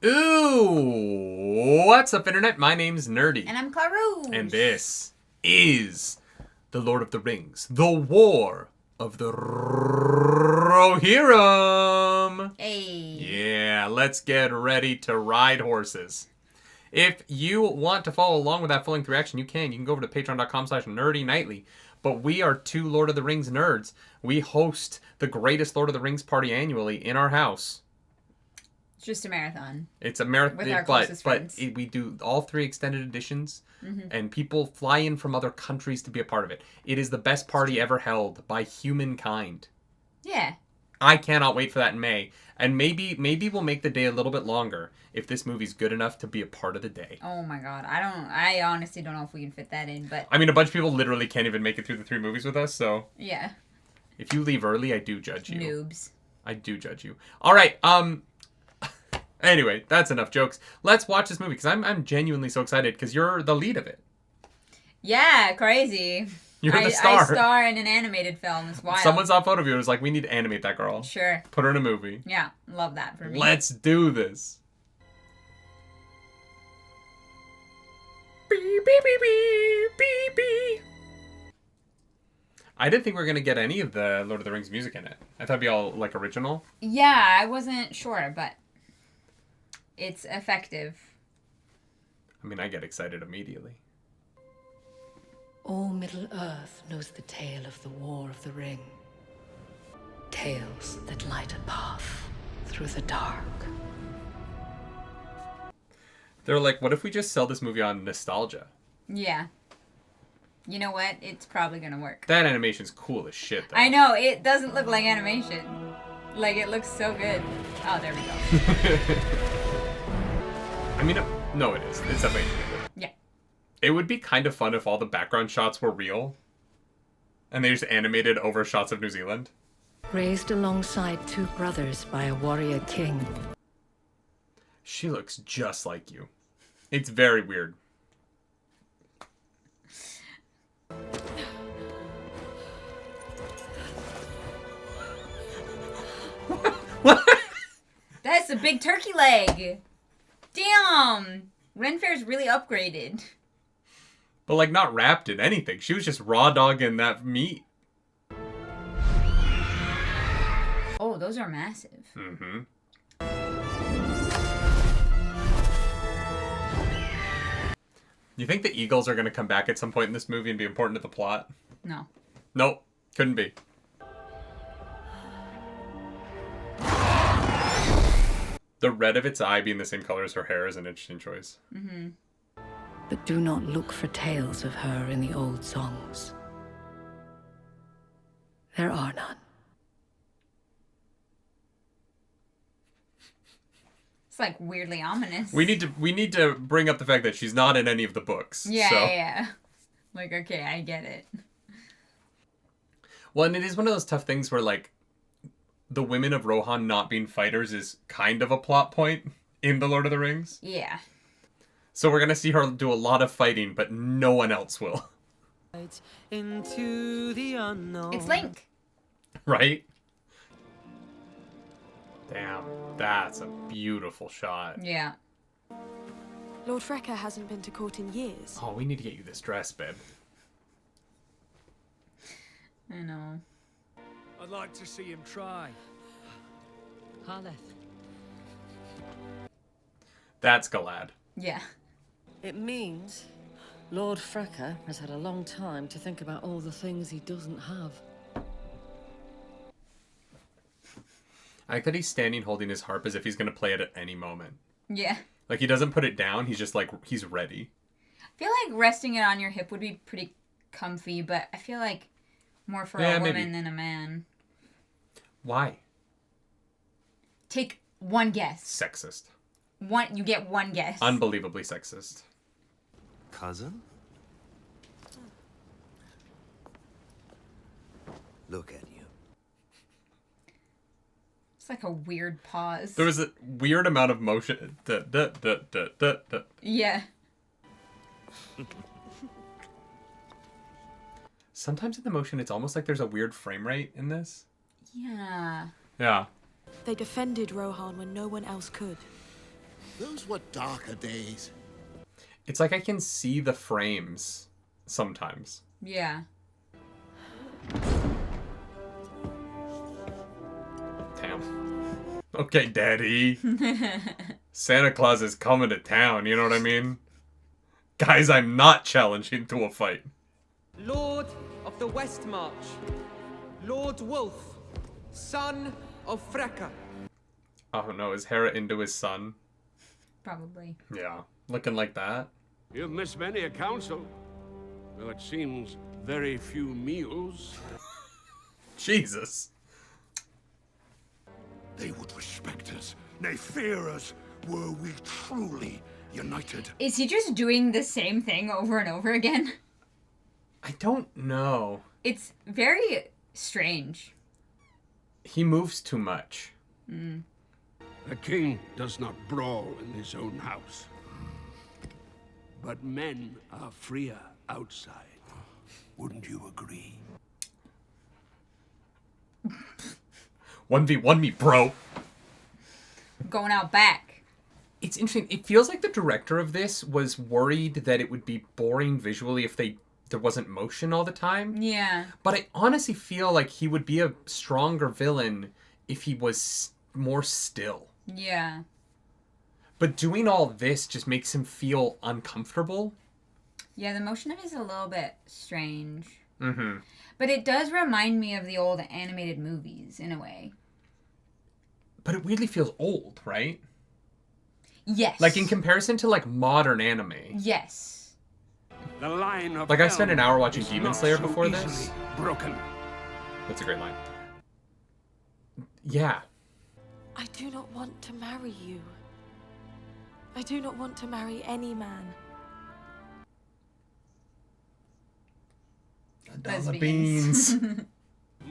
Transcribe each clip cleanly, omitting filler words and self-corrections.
Ooh, what's up, Internet? My name's Nerdy. And I'm Clarouge. And this is The Lord of the Rings, The War of the Rohirrim. Hey. Yeah, let's get ready to ride horses. If you want to follow along with that full-length reaction, you can. You can go over to patreon.com/nerdynightly. But we are two Lord of the Rings nerds. We host the greatest Lord of the Rings party annually in our house. It's just a marathon. It's a marathon, with our closest friends. We do all 3 extended editions, and people fly in from other countries to be a part of it. It is the best party ever held by humankind. Yeah. I cannot wait for that in May, and maybe we'll make the day a little bit longer if this movie's good enough to be a part of the day. Oh my god, I honestly don't know if we can fit that in, but I mean, a bunch of people literally can't even make it through the 3 movies with us, so yeah. If you leave early, I do judge you. Noobs. I do judge you. All right, anyway, that's enough jokes. Let's watch this movie, because I'm genuinely so excited, because you're the lead of it. Yeah, crazy. You're the star. I star in an animated film. It's wild. Someone saw a photo of you and was like, we need to animate that girl. Sure. Put her in a movie. Yeah, love that for me. Let's do this. Beep, beep, beep, beep, beep, beep. I didn't think we were going to get any of the Lord of the Rings music in it. I thought it'd be all, like, original. Yeah, I wasn't sure, but it's effective. I mean, I get excited immediately. All Middle-earth knows the tale of the War of the Ring. Tales that light a path through the dark. They're like, what if we just sell this movie on nostalgia? Yeah. You know what? It's probably gonna work. That animation's cool as shit, though. I know, it doesn't look like animation. Like, it looks so good. Oh, there we go. I mean, no, it is. It's definitely good. Yeah. It would be kind of fun if all the background shots were real. And they just animated over shots of New Zealand. Raised alongside 2 brothers by a warrior king. She looks just like you. It's very weird. What? That's a big turkey leg. Damn. Ren Fair's really upgraded. But, like, not wrapped in anything. She was just raw dogging that meat. Oh, those are massive. Mm-hmm. You think the eagles are going to come back at some point in this movie and be important to the plot? No. Nope. Couldn't be. The red of its eye being the same color as her hair is an interesting choice. Mm-hmm. But do not look for tales of her in the old songs. There are none. It's like weirdly ominous. We need to bring up the fact that she's not in any of the books. Yeah, so. yeah. Like, okay, I get it. Well, and it is one of those tough things where, like, the women of Rohan not being fighters is kind of a plot point in The Lord of the Rings. Yeah. So we're going to see her do a lot of fighting, but no one else will. Into the unknown. It's Link. Right? Damn, that's a beautiful shot. Yeah. Lord Freka hasn't been to court in years. Oh, we need to get you this dress, babe. I know. I'd like to see him try. Harleth. That's Galad. Yeah. It means Lord Freka has had a long time to think about all the things he doesn't have. I like that he's standing holding his harp as if he's going to play it at any moment. Yeah. Like, he doesn't put it down. He's just, like, he's ready. I feel like resting it on your hip would be pretty comfy, but I feel like more for a woman maybe. than a man. Why? Take one guess. Sexist. You get one guess. Unbelievably sexist. Cousin? Look at you. It's like a weird pause. There was a weird amount of motion. Yeah. Sometimes in the motion, it's almost like there's a weird frame rate in this. Yeah. Yeah. They defended Rohan when no one else could. Those were darker days. It's like I can see the frames sometimes. Yeah. Damn. Okay, Daddy. Santa Claus is coming to town, you know what I mean? Guys, I'm not challenging to a fight. Lord of the West March, Lord Wolf, son of Freka. Oh no, is Hera into his son? Probably. Yeah, looking like that. You've missed many a council, though it seems very few meals. Jesus. They would respect us, nay fear us, were we truly united. Is he just doing the same thing over and over again? I don't know. It's very strange. He moves too much. A king does not brawl in his own house. But men are freer outside. Wouldn't you agree? 1v1 me, bro. Going out back. It's interesting. It feels like the director of this was worried that it would be boring visually if there wasn't motion all the time. Yeah. But I honestly feel like he would be a stronger villain if he was more still. Yeah. But doing all this just makes him feel uncomfortable. Yeah, the motion of it is a little bit strange. Mm-hmm. But it does remind me of the old animated movies, in a way. But it weirdly feels old, right? Yes. Like, in comparison to, like, modern anime. Yes. The line of Like, I spent an hour watching is Demon not Slayer so before easily this. broken. That's a great line. Yeah. I do not want to marry you. I do not want to marry any man. $1 beans.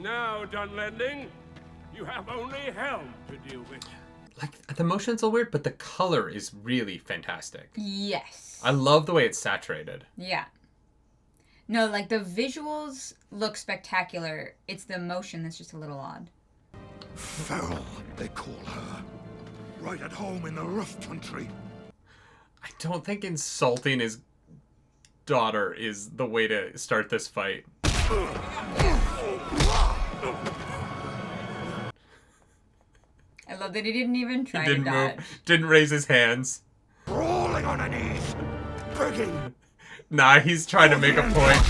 Now, Dunlending, you have only Helm to deal with. Like, the motion's a little weird, but the color is really fantastic. Yes. I love the way it's saturated. Yeah. No, like, the visuals look spectacular. It's the motion that's just a little odd. Feral, they call her. Right at home in the rough country. I don't think insulting his daughter is the way to start this fight. I love that he didn't even try He didn't to dodge. move. Didn't raise his hands. Crawling on her knees. Begging. Nah, he's trying to make a point.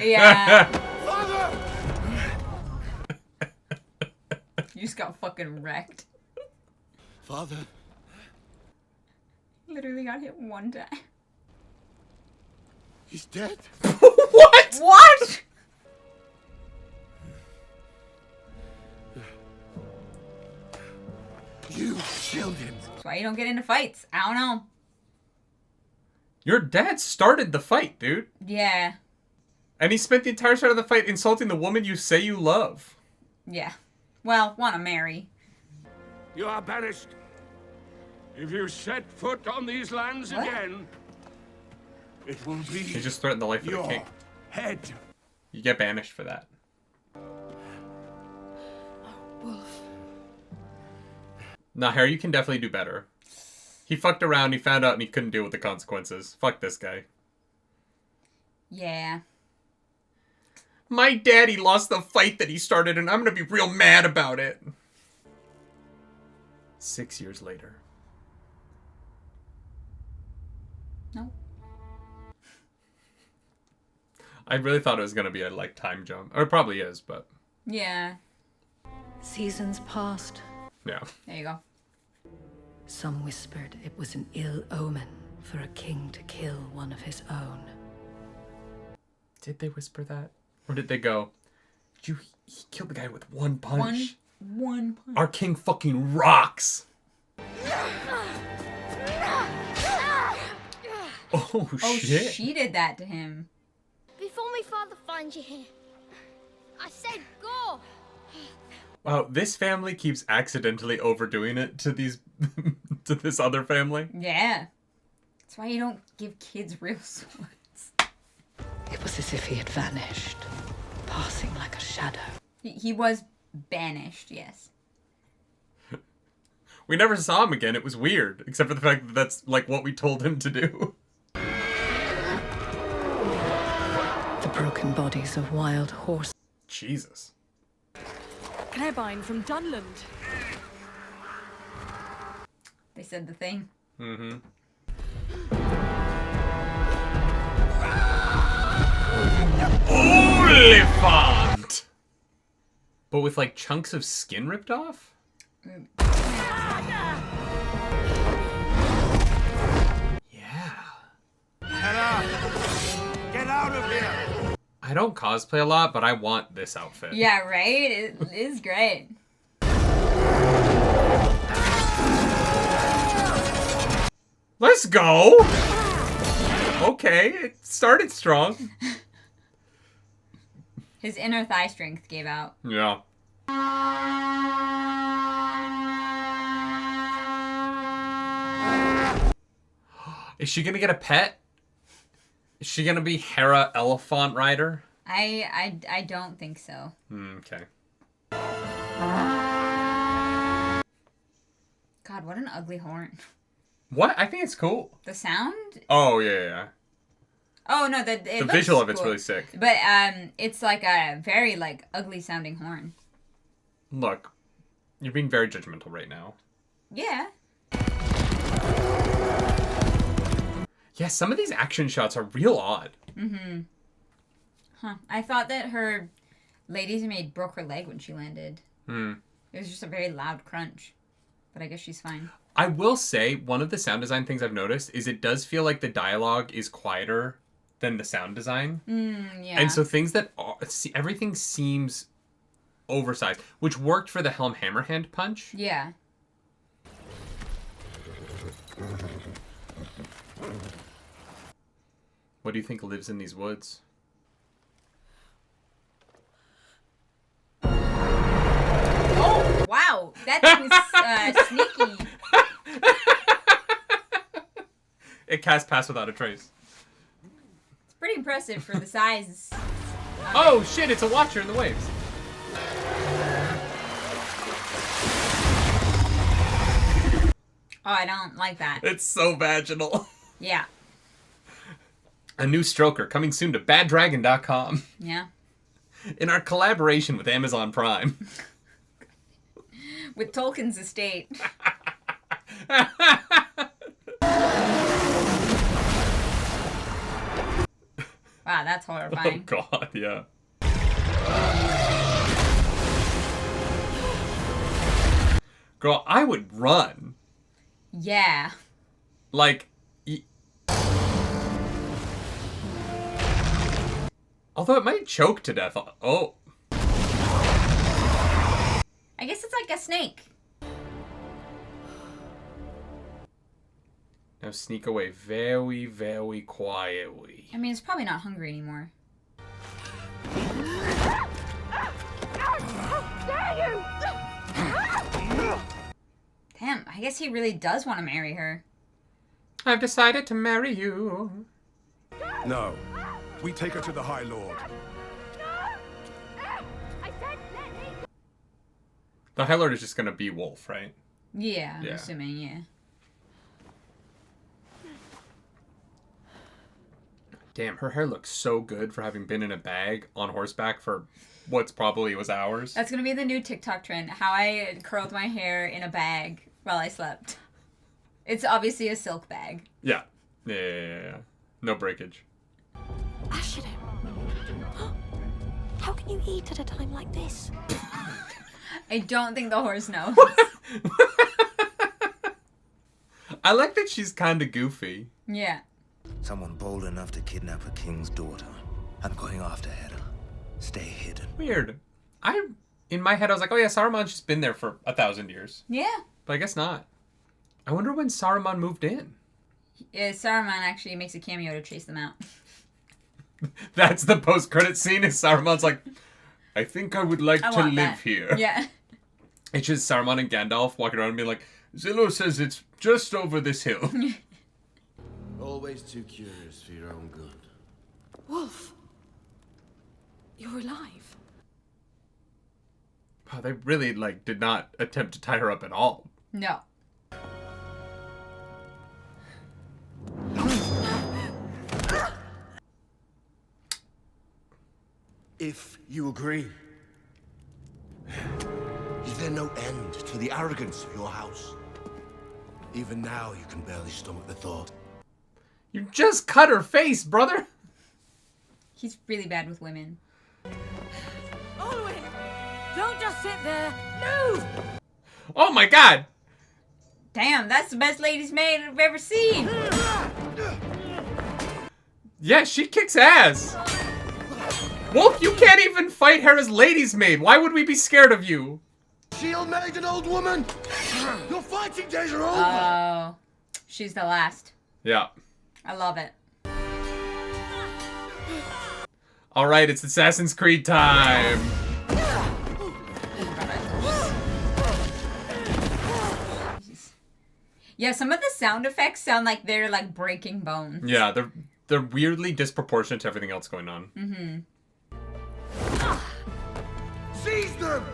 Yeah. Father! You just got fucking wrecked. Father? Literally got hit one time. He's dead? What? What? You killed him. That's why you don't get into fights. I don't know. Your dad started the fight, dude. Yeah. And he spent the entire start of the fight insulting the woman you say you love. Yeah. Well, want to marry. You are banished. If you set foot on these lands What? again, it will be He just threatened the life of the your king. head. You get banished for that. Wolf. Nah, Harry, you can definitely do better. He fucked around, he found out, and he couldn't deal with the consequences. Fuck this guy. Yeah. My daddy lost the fight that he started, and I'm gonna be real mad about it. 6 years later. No. I really thought it was gonna be a, like, time jump. Or it probably is, but... Yeah. Seasons passed. Yeah. There you go. Some whispered it was an ill omen for a king to kill one of his own. Did they whisper that? Or did they go, he killed the guy with one punch? One punch. Our king fucking rocks! Oh, Oh, shit. she did that to him. Before my father finds you here, I said go. Wow, this family keeps accidentally overdoing it to these to this other family. Yeah. That's why you don't give kids real swords. It was as if he had vanished, passing like a shadow. He was banished, yes. We never saw him again. It was weird, except for the fact that that's like what we told him to do. The broken bodies of wild horses. Jesus. Carbine from Dunland. They said the thing. Mm-hmm. Oliphant! But with like chunks of skin ripped off? Yeah. Get out of here! I don't cosplay a lot, but I want this outfit. Yeah, right? It is great. Let's go! Okay, it started strong. His inner thigh strength gave out. Yeah. Is she gonna get a pet? Is she gonna be Hera Elephant Rider? I don't think so. Okay. God, what an ugly horn. What? I think it's cool. The sound? Oh, yeah. Oh, no, the visual of it's really sick. But it's like a very, like, ugly sounding horn. Look, you're being very judgmental right now. Yeah. Yeah, some of these action shots are real odd. Mm-hmm. Huh. I thought that her lady's maid broke her leg when she landed. It was just a very loud crunch. But I guess she's fine. I will say, one of the sound design things I've noticed is it does feel like the dialogue is quieter than the sound design. Yeah. And so things that are, everything seems oversized, which worked for the Helm Hammerhand punch. Yeah. What do you think lives in these woods? Oh, wow. That thing's sneaky. It casts Pass Without a Trace. It's pretty impressive for the size. Oh, shit, it's a Watcher in the waves. Oh, I don't like that. It's so vaginal. Yeah. A new stroker coming soon to baddragon.com. Yeah. In our collaboration with Amazon Prime. With Tolkien's estate. Wow, that's horrifying. Oh, God, yeah. Girl, I would run. Yeah. Like... Although it might choke to death. Oh. I guess it's like a snake. Now sneak away very, very quietly. I mean, it's probably not hungry anymore. Damn, I guess he really does want to marry her. I've decided to marry you. No. We take her to the High Lord. The High Lord is just gonna be Wolf, right? Yeah, I'm assuming, yeah. Damn, her hair looks so good for having been in a bag on horseback for what's probably was hours. That's gonna be the new TikTok trend. How I curled my hair in a bag while I slept. It's obviously a silk bag. Yeah. Yeah. No breakage. Ashton, how can you eat at a time like this? I don't think the horse knows. I like that she's kind of goofy. Yeah. Someone bold enough to kidnap a king's daughter. I'm going after Hera. Stay hidden. Weird. In my head, I was like, oh yeah, Saruman's just been there for 1,000 years. Yeah. But I guess not. I wonder when Saruman moved in. Yeah, Saruman actually makes a cameo to chase them out. That's the post-credit scene, is Saruman's like, I think I would like to live that. here. Yeah. It's just Saruman and Gandalf walking around and being like, Zillow says it's just over this hill. Always too curious for your own good. Wolf, you're alive. Wow, they really, did not attempt to tie her up at all. No. If you agree. Is there no end to the arrogance of your house? Even now, you can barely stomach the thought. You just cut her face, brother. He's really bad with women. Always! Don't just sit there. Move! Oh my god. Damn, that's the best lady's maid I've ever seen. Yeah, she kicks ass. Wolf, you can't even fight Hera's lady's maid. Why would we be scared of you? Shield made an old woman! Your fighting days are over! Oh. She's the last. Yeah. I love it. Alright, it's Assassin's Creed time. Yeah, some of the sound effects sound like they're like breaking bones. Yeah, they're weirdly disproportionate to everything else going on. Mm-hmm. Seize them!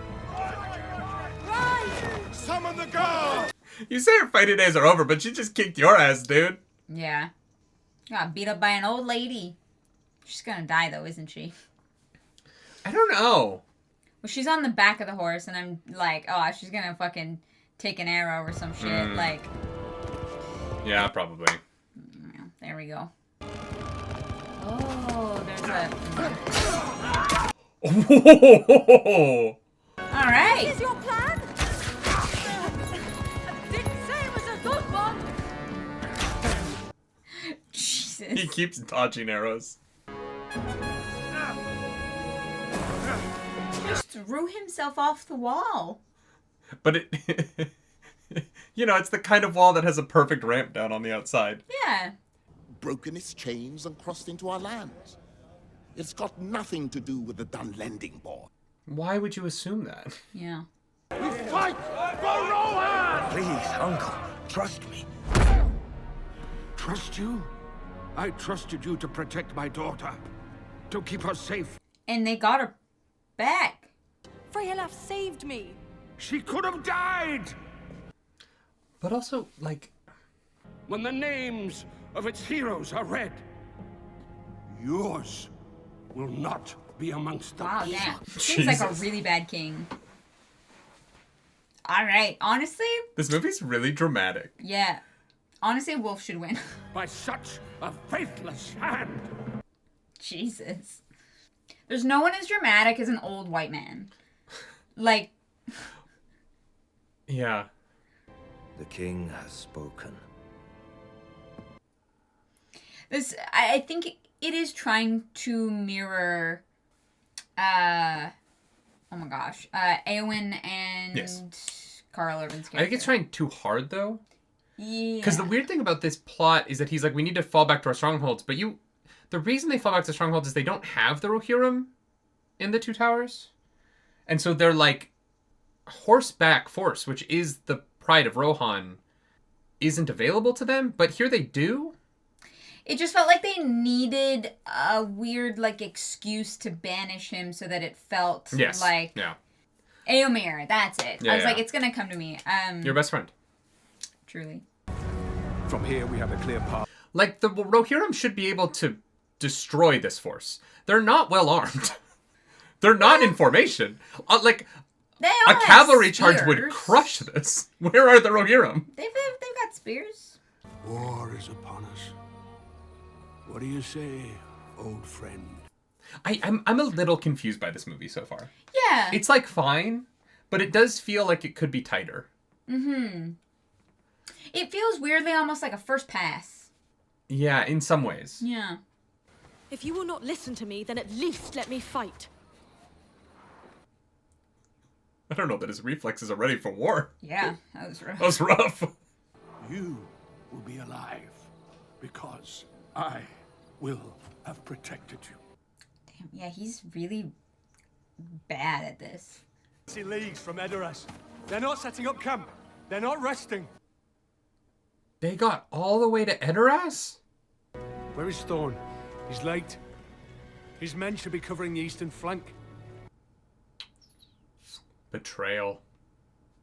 Summon the guard! You say her fighting days are over, but she just kicked your ass, dude. Yeah. Got beat up by an old lady. She's gonna die though, isn't she? I don't know. Well, she's on the back of the horse, and I'm like, oh, she's gonna fucking take an arrow or some shit. Like. Yeah, probably. Yeah, there we go. Oh, there's a. Oh. All right. Is your plan? Didn't say it was a good one. Jesus. He keeps dodging arrows. Just threw himself off the wall. But it... you know, it's the kind of wall that has a perfect ramp down on the outside. Yeah. Broken its chains and crossed into our lands. It's got nothing to do with the Dunlending Board. Why would you assume that? Yeah. We fight for Rohan! Please, Uncle, trust me. Trust you? I trusted you to protect my daughter. To keep her safe. And they got her back. Freylaf saved me. She could have died! But also, like... When the names of its heroes are read, yours will not be amongst them. Wow, yeah. Seems like a really bad king. Alright, honestly... This movie's really dramatic. Yeah. Honestly, Wolf should win. By such a faithless hand! Jesus. There's no one as dramatic as an old white man. Like... Yeah. The king has spoken. This, I think it is trying to mirror, oh my gosh, Eowyn and Carl Urban's character. I think it's trying too hard, though. Yeah. Because the weird thing about this plot is that he's like, we need to fall back to our strongholds, but the reason they fall back to strongholds is they don't have the Rohirrim in the Two Towers. And so they're like, horseback force, which is the pride of Rohan, isn't available to them, but here they do. It just felt like they needed a weird, like, excuse to banish him so that it felt like... Yeah. Eomer, that's it. Yeah, I was like, it's gonna come to me. Your best friend. Truly. From here, we have a clear path. Like, the Rohirrim should be able to destroy this force. They're not well armed. They're not in formation. Like... A cavalry charge would crush this. Where are the Rohirrim? They've got spears. War is upon us. What do you say, old friend? I'm a little confused by this movie so far. Yeah. It's like fine, but it does feel like it could be tighter. Mm-hmm. It feels weirdly almost like a first pass. Yeah, in some ways. Yeah. If you will not listen to me, then at least let me fight. I don't know that his reflexes are ready for war. Yeah, that was rough. That was rough. You will be alive because I will have protected you. Damn, yeah, he's really bad at this. See leagues from Edoras. They're not setting up camp. They're not resting. They got all the way to Edoras? Where is Thorn? He's late. His men should be covering the eastern flank. Betrayal.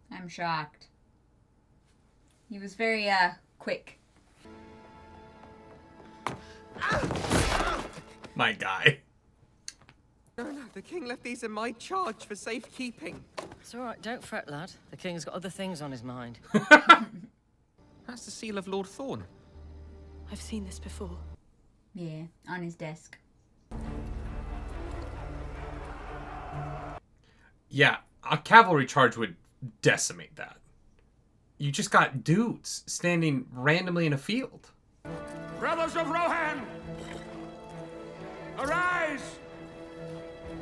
I'm shocked. He was very, quick. My guy. No, the king left these in my charge for safekeeping. It's all right, don't fret, lad. The king's got other things on his mind. That's the seal of Lord Thorn. I've seen this before. Yeah, on his desk. Yeah, a cavalry charge would decimate that. You just got dudes standing randomly in a field. Brothers of Rohan! Arise!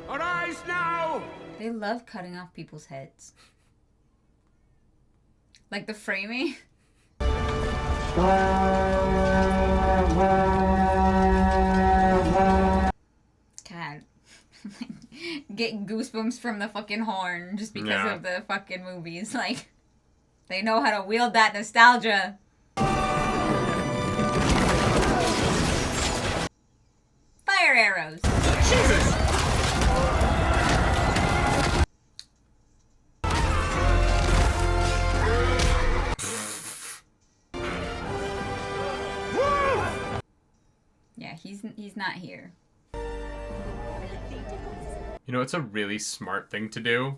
Arise now! They love cutting off people's heads. Like the framing. God. Get goosebumps from the fucking horn just because of the fucking movies. Like, they know how to wield that nostalgia. Fire arrows. Jesus! Yeah, he's not here. You know, it's a really smart thing to do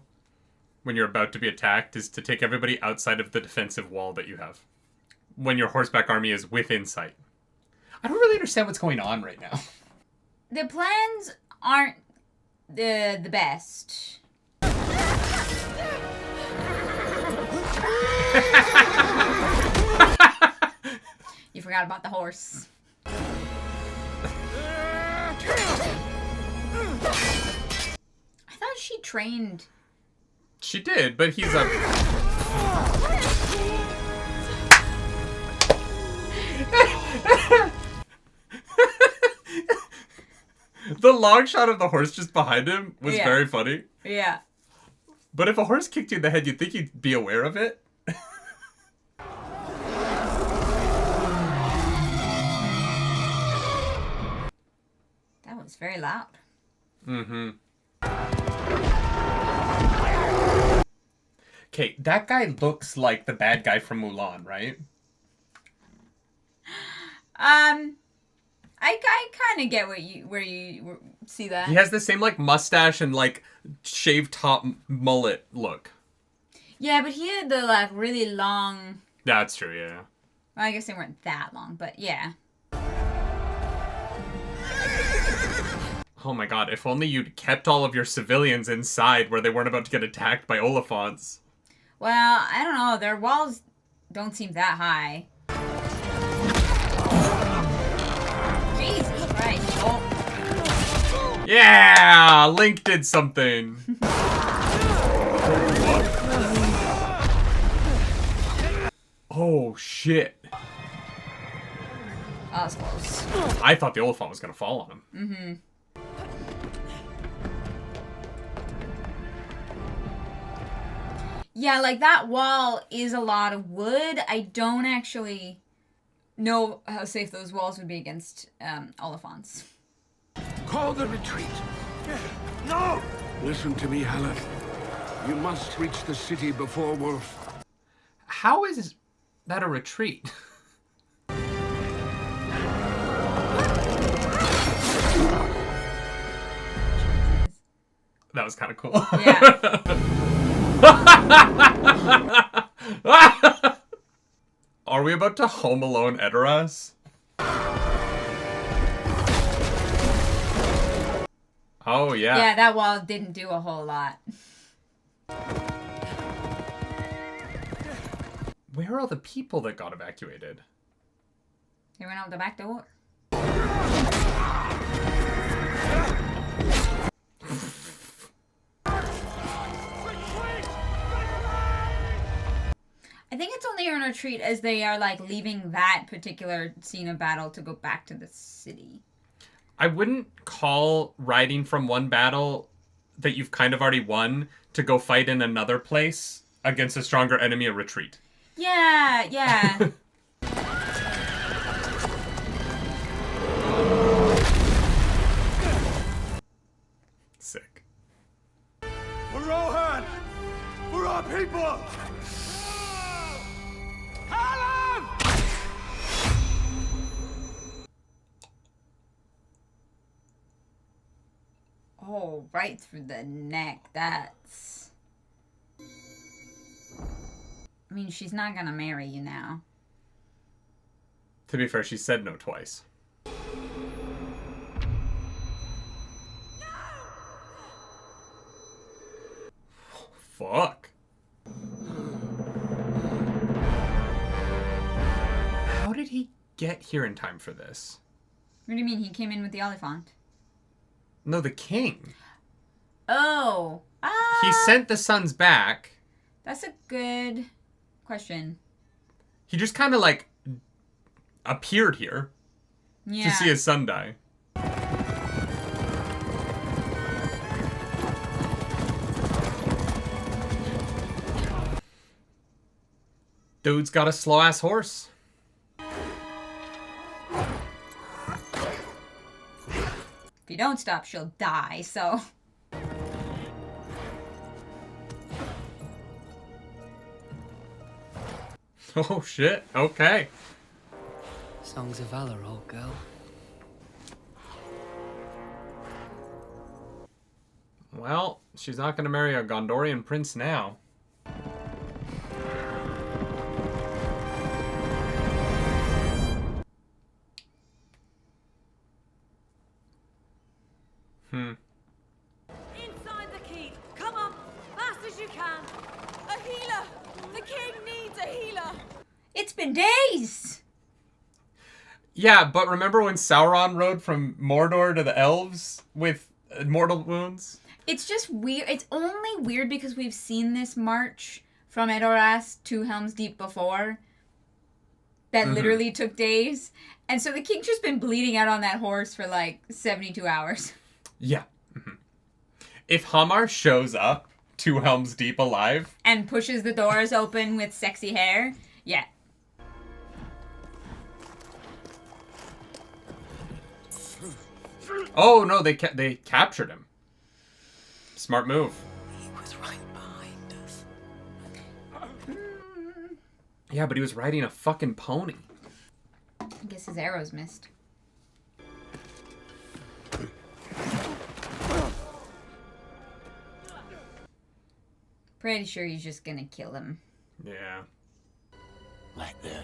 when you're about to be attacked is to take everybody outside of the defensive wall that you have. When your horseback army is within sight. I don't really understand what's going on right now. The plans aren't the best. You forgot about the horse. I thought she trained. She did, but he's a... The long shot of the horse just behind him was very funny. Yeah. But if a horse kicked you in the head, you'd think you'd be aware of it. That was very loud. Mm-hmm. Okay, that guy looks like the bad guy from Mulan, right? I kind of get where you see that. He has the same like mustache and like shaved top mullet look. Yeah, but he had the like really long. That's true, yeah. Well, I guess they weren't that long, but yeah. Oh my god, if only you'd kept all of your civilians inside where they weren't about to get attacked by Oliphants. Well, I don't know. Their walls don't seem that high. Jesus Christ. Oh. Yeah! Link did something. Oh, shit. That was close. I thought the Oliphant was going to fall on him. Mm-hmm. Yeah, like that wall is a lot of wood. I don't actually know how safe those walls would be against Oliphants. Call the retreat. No! Listen to me, Helen. You must reach the city before Wolf. How is that a retreat? That was kind of cool. Yeah. Are we about to Home Alone Edoras? Oh, yeah. Yeah, that wall didn't do a whole lot. Where are all the people that got evacuated? They went out the back door. I think it's only in retreat as they are like leaving that particular scene of battle to go back to the city. I wouldn't call riding from one battle that you've kind of already won to go fight in another place against a stronger enemy a retreat. Yeah, yeah. Sick. For Rohan! For our people! Helen! Oh, right through the neck. That's... I mean, she's not gonna marry you now. To be fair, she said no twice. Fuck. How did he get here in time for this? What do you mean? He came in with the Oliphant? No, the king. Oh. He sent the sons back. That's a good question. He just kind of like appeared here to see his son die. Dude's got a slow ass horse. If you don't stop, she'll die, so... Oh shit, okay. Songs of valor, old girl. Well, she's not gonna marry a Gondorian prince now. Inside the keep. Come on, fast as you can. A healer. The king needs a healer. It's been days. Yeah, but remember when Sauron rode from Mordor to the elves with mortal wounds? It's just weird. It's only weird because we've seen this march from Edoras to Helm's Deep before. That literally took days. And so the king's just been bleeding out on that horse for like 72 hours. Yeah. If Hamar shows up to Helm's Deep alive... And pushes the doors open with sexy hair. Yeah. Oh, no, they captured him. Smart move. He was right behind us. Yeah, but he was riding a fucking pony. I guess his arrows missed. Pretty sure he's just gonna kill him. Yeah. Let them.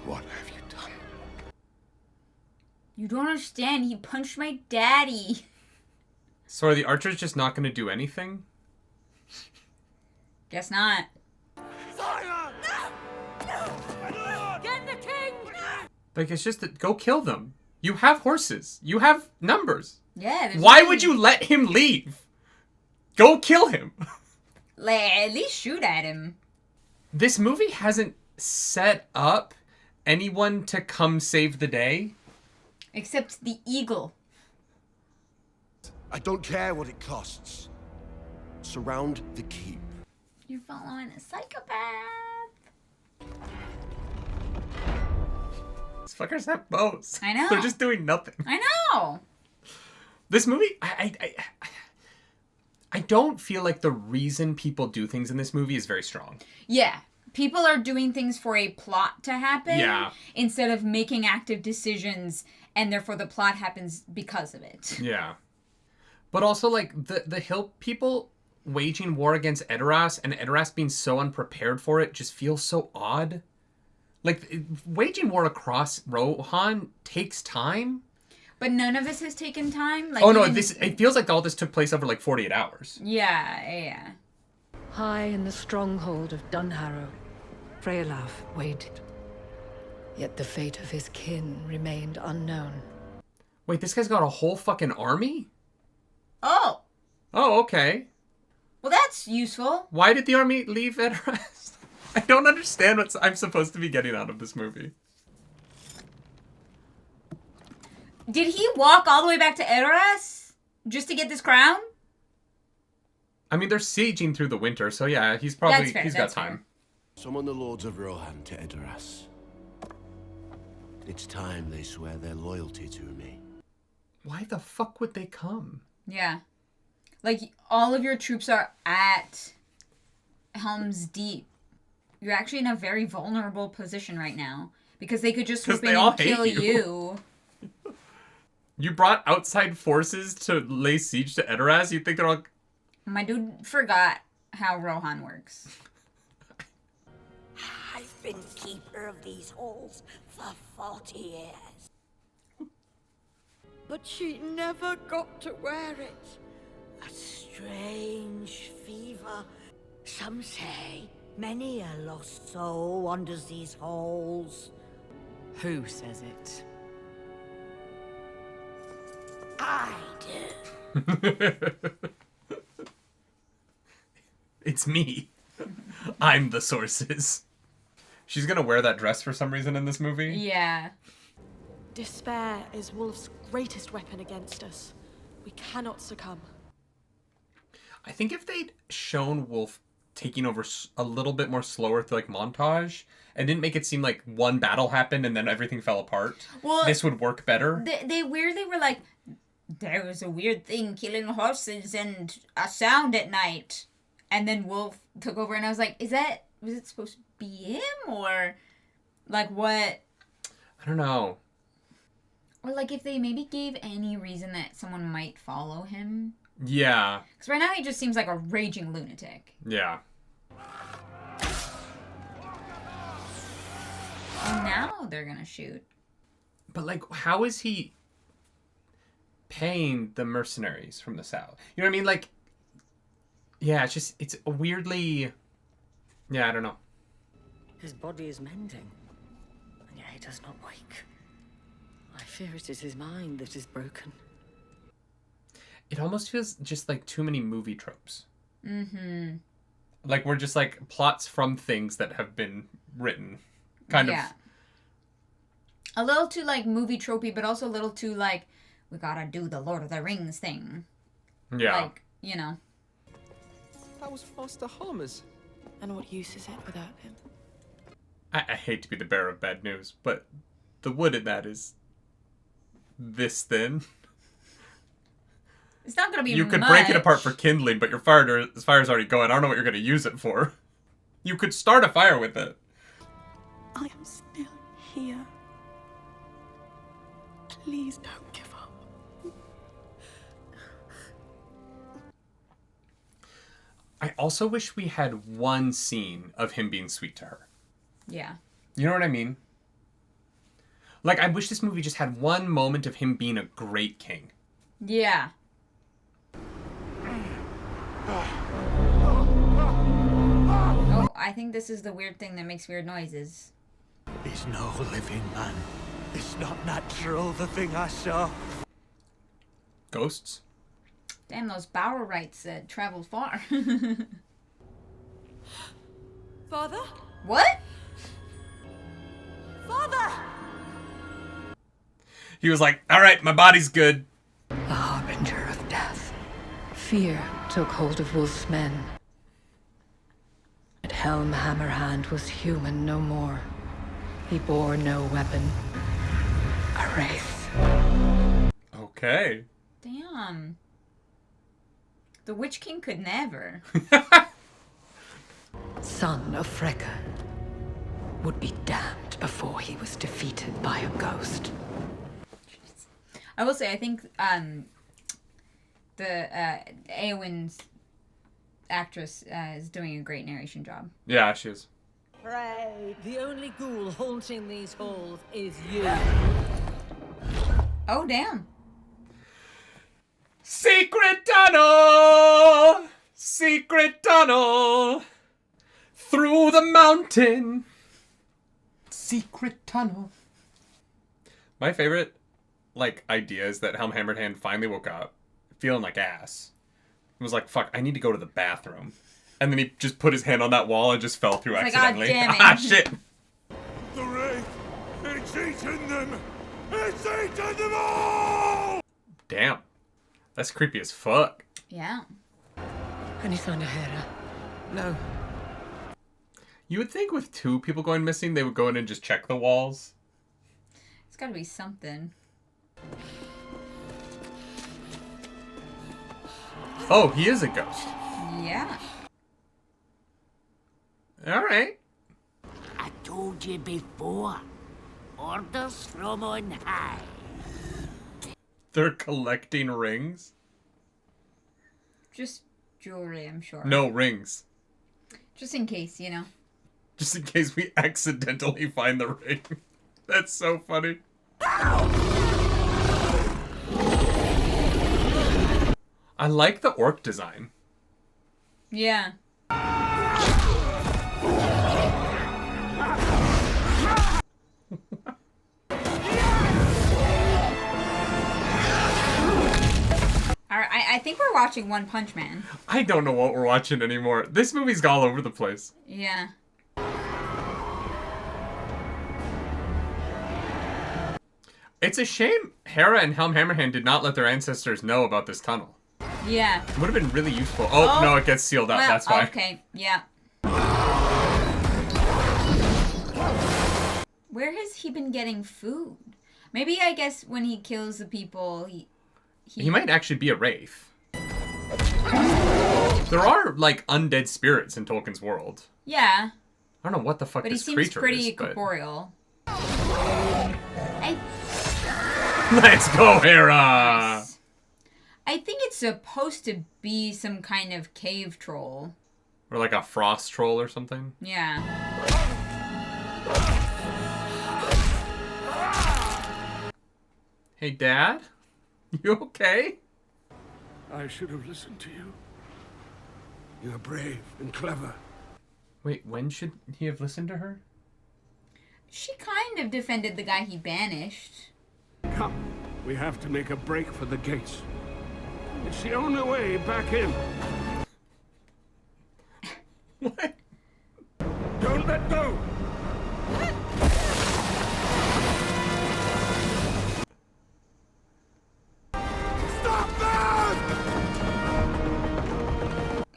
What have you done? You don't understand. He punched my daddy. So are the archers just not going to do anything? Guess not. Get the king. Like, it's just that go kill them. You have horses. You have numbers. Yeah. Why would you let him leave? Go kill him. At least shoot at him. This movie hasn't set up anyone to come save the day. Except the eagle. I don't care what it costs. Surround the keep. You're following a psychopath. These fuckers have bows. I know. They're just doing nothing. I know. This movie, I don't feel like the reason people do things in this movie is very strong. Yeah. People are doing things for a plot to happen. Yeah. Instead of making active decisions, and therefore the plot happens because of it. Yeah. But also, like, the Hill people waging war against Edoras and Edoras being so unprepared for it just feels so odd. Like, waging war across Rohan takes time. But none of this has taken time. Like, Oh, no, it feels like all this took place over, like, 48 hours. Yeah. High in the stronghold of Dunharrow, Freylaf waited. Yet the fate of his kin remained unknown. Wait, this guy's got a whole fucking army? Oh. Oh, okay. Well, that's useful. Why did the army leave Edoras? I don't understand what I'm supposed to be getting out of this movie. Did he walk all the way back to Edoras just to get this crown? I mean, they're sieging through the winter, so yeah, he's got time. Fair. Summon the lords of Rohan to Edoras. It's time they swear their loyalty to me. Why the fuck would they come? Yeah. Like, all of your troops are at Helm's Deep. You're actually in a very vulnerable position right now. Because they could just swoop they in all and hate kill you. you. You brought outside forces to lay siege to Edoras? You think they're all... My dude forgot how Rohan works. I've been keeper of these halls for 40 years. But she never got to wear it. A strange fever. Some say many a lost soul wanders these halls. Who says it? I do. It's me. I'm the sources. She's gonna wear that dress for some reason in this movie. Yeah. Despair is Wolf's greatest weapon against us. We cannot succumb. I think if they'd shown Wolf taking over a little bit more slower through like montage and didn't make it seem like one battle happened and then everything fell apart, this would work better. They weirdly were like, there was a weird thing killing horses and a sound at night. And then Wolf took over and I was like, was it supposed to be him or like what? I don't know. Or like if they maybe gave any reason that someone might follow him. Yeah. Because right now he just seems like a raging lunatic. Yeah. And now they're gonna shoot. But like, how is he paying the mercenaries from the south? You know what I mean? Like, yeah, it's weirdly, yeah, I don't know. His body is mending, and yet he does not wake. I fear it is his mind that is broken. It almost feels just like too many movie tropes. Mm-hmm. Like we're just like plots from things that have been written. Kind of. A little too like movie tropey, but also a little too like, we gotta do the Lord of the Rings thing. Yeah. Like, you know. That was Master Harmer's. And what use is it without him? I hate to be the bearer of bad news, but the wood in that is this thin. It's not gonna be You could much. break it apart for kindling, but your fire's already going. I don't know what you're gonna use it for. You could start a fire with it. I am still here. Please don't give up. I also wish we had one scene of him being sweet to her. Yeah. You know what I mean? Like, I wish this movie just had one moment of him being a great king. Yeah. Oh, I think this is the weird thing that makes weird noises. He's no living man. It's not natural, the thing I saw. Ghosts? Damn, those Bower rights that traveled far. Father? What? Father! He was like, all right, my body's good. The harbinger of death. Fear took hold of Wolf's men. But Helm Hammerhand was human no more. He bore no weapon. A wraith. Okay. Damn. The Witch King could never. Son of Freka would be damned before he was defeated by a ghost. I will say, I think the Eowyn's actress is doing a great narration job. Yeah, she is. Pray, the only ghoul haunting these halls is you. Oh, damn. Secret tunnel! Secret tunnel! Through the mountain! Secret tunnel. My favorite, like, idea is that Helm Hammerhand finally woke up, feeling like ass. He was like, fuck, I need to go to the bathroom. And then he just put his hand on that wall and just fell through It's accidentally. Like, oh, damn it. Ah, shit! The wraith! It's eaten them! It's eaten them all! Damn. That's creepy as fuck. Yeah. Any sign of Hera? No. You would think with 2 people going missing, they would go in and just check the walls. It's gotta be something. Oh, he is a ghost. Yeah. Alright. I told you before. Orders from on high. They're collecting rings? Just jewelry, I'm sure. No, rings. Just in case, you know. Just in case we accidentally find the ring. That's so funny. I like the orc design. Yeah. I think we're watching One Punch Man. I don't know what we're watching anymore. This movie's all over the place. Yeah. It's a shame Hera and Helm Hammerhand did not let their ancestors know about this tunnel. Yeah. It would have been really useful. Oh, no, it gets sealed up. Well, That's why. Okay, yeah. Where has he been getting food? Maybe, I guess, when he kills the people, He might actually be a wraith. There are, like, undead spirits in Tolkien's world. Yeah. I don't know what the fuck But this he seems creature pretty is, but... corporeal. Let's go, Hera! I think it's supposed to be some kind of cave troll. Or like a frost troll or something. Yeah. Hey, Dad? You okay? I should have listened to you. You're brave and clever. Wait, when should he have listened to her? She kind of defended the guy he banished. Come, we have to make a break for the gates. It's the only way back in. What? Don't let go! Stop them!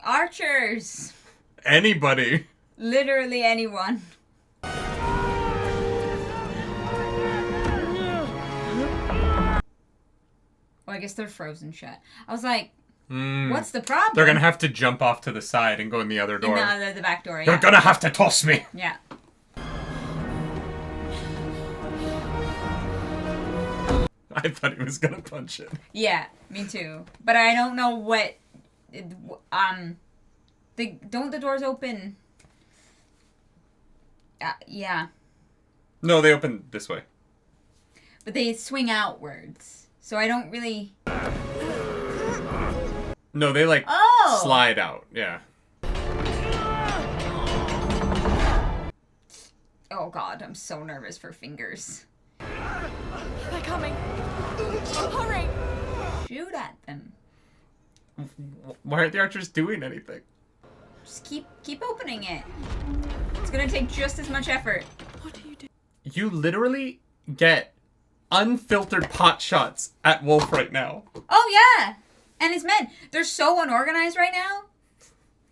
Archers! Anybody. Literally anyone. Oh, I guess they're frozen shut. I was like, what's the problem? They're gonna have to jump off to the side and go in the other door. In the back door, yeah. You're gonna have to toss me! Yeah. I thought he was gonna punch it. Yeah, me too. But I don't know what... don't the doors open? Yeah. No, they open this way. But they swing outwards. So I don't really... No, they like Oh! slide out. Yeah. Oh god, I'm so nervous for fingers. They're coming. Hurry! Shoot at them. Why aren't the archers doing anything? Just keep opening it. It's gonna take just as much effort. What do you do? You literally get unfiltered pot shots at Wolf right now. Oh yeah! And his men, they're so unorganized right now.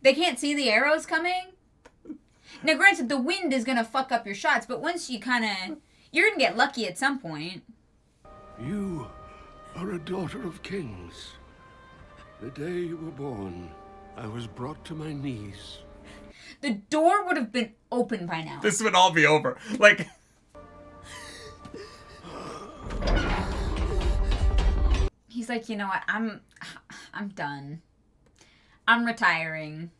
They can't see the arrows coming. Now granted, the wind is gonna fuck up your shots, but once you kinda... You're gonna get lucky at some point. You are a daughter of kings. The day you were born, I was brought to my knees. The door would have been open by now. This would all be over. Like... He's like, you know what, I'm done. I'm retiring.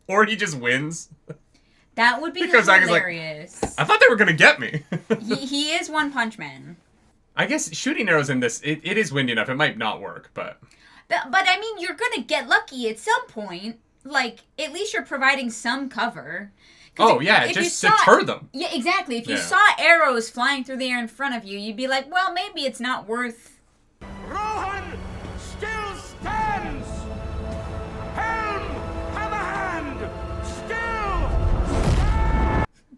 Or he just wins. That would be Because I was like, hilarious. I thought they were gonna get me. he is One Punch Man. I guess shooting arrows in this, it is windy enough. It might not work, but... But I mean, you're gonna get lucky at some point. Like, at least you're providing some cover. Oh, yeah, just deter them. Yeah, exactly. If you Yeah. saw arrows flying through the air in front of you, you'd be like, well, maybe it's not worth... Rohan still stands! Helm, have a hand! Still!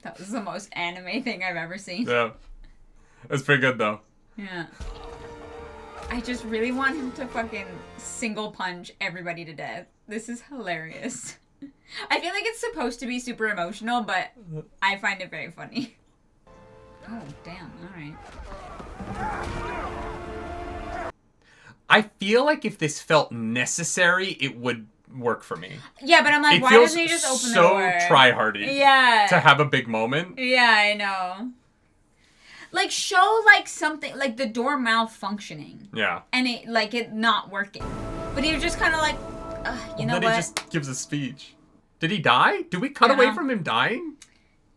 That was the most anime thing I've ever seen. Yeah. That's pretty good, though. Yeah. I just really want him to fucking single punch everybody to death. This is hilarious. I feel like it's supposed to be super emotional, but I find it very funny. Oh, damn. Alright. I feel like if this felt necessary, it would work for me. Yeah, but I'm like, It why feels doesn't he just open so the door? try-hardy. Yeah. To have a big moment. Yeah, I know. Like, show, like, something, like, the door malfunctioning. Yeah. And it not working. But he was just kind of like, you know what? what? He just gives a speech. Did he die? Did we cut away from him dying?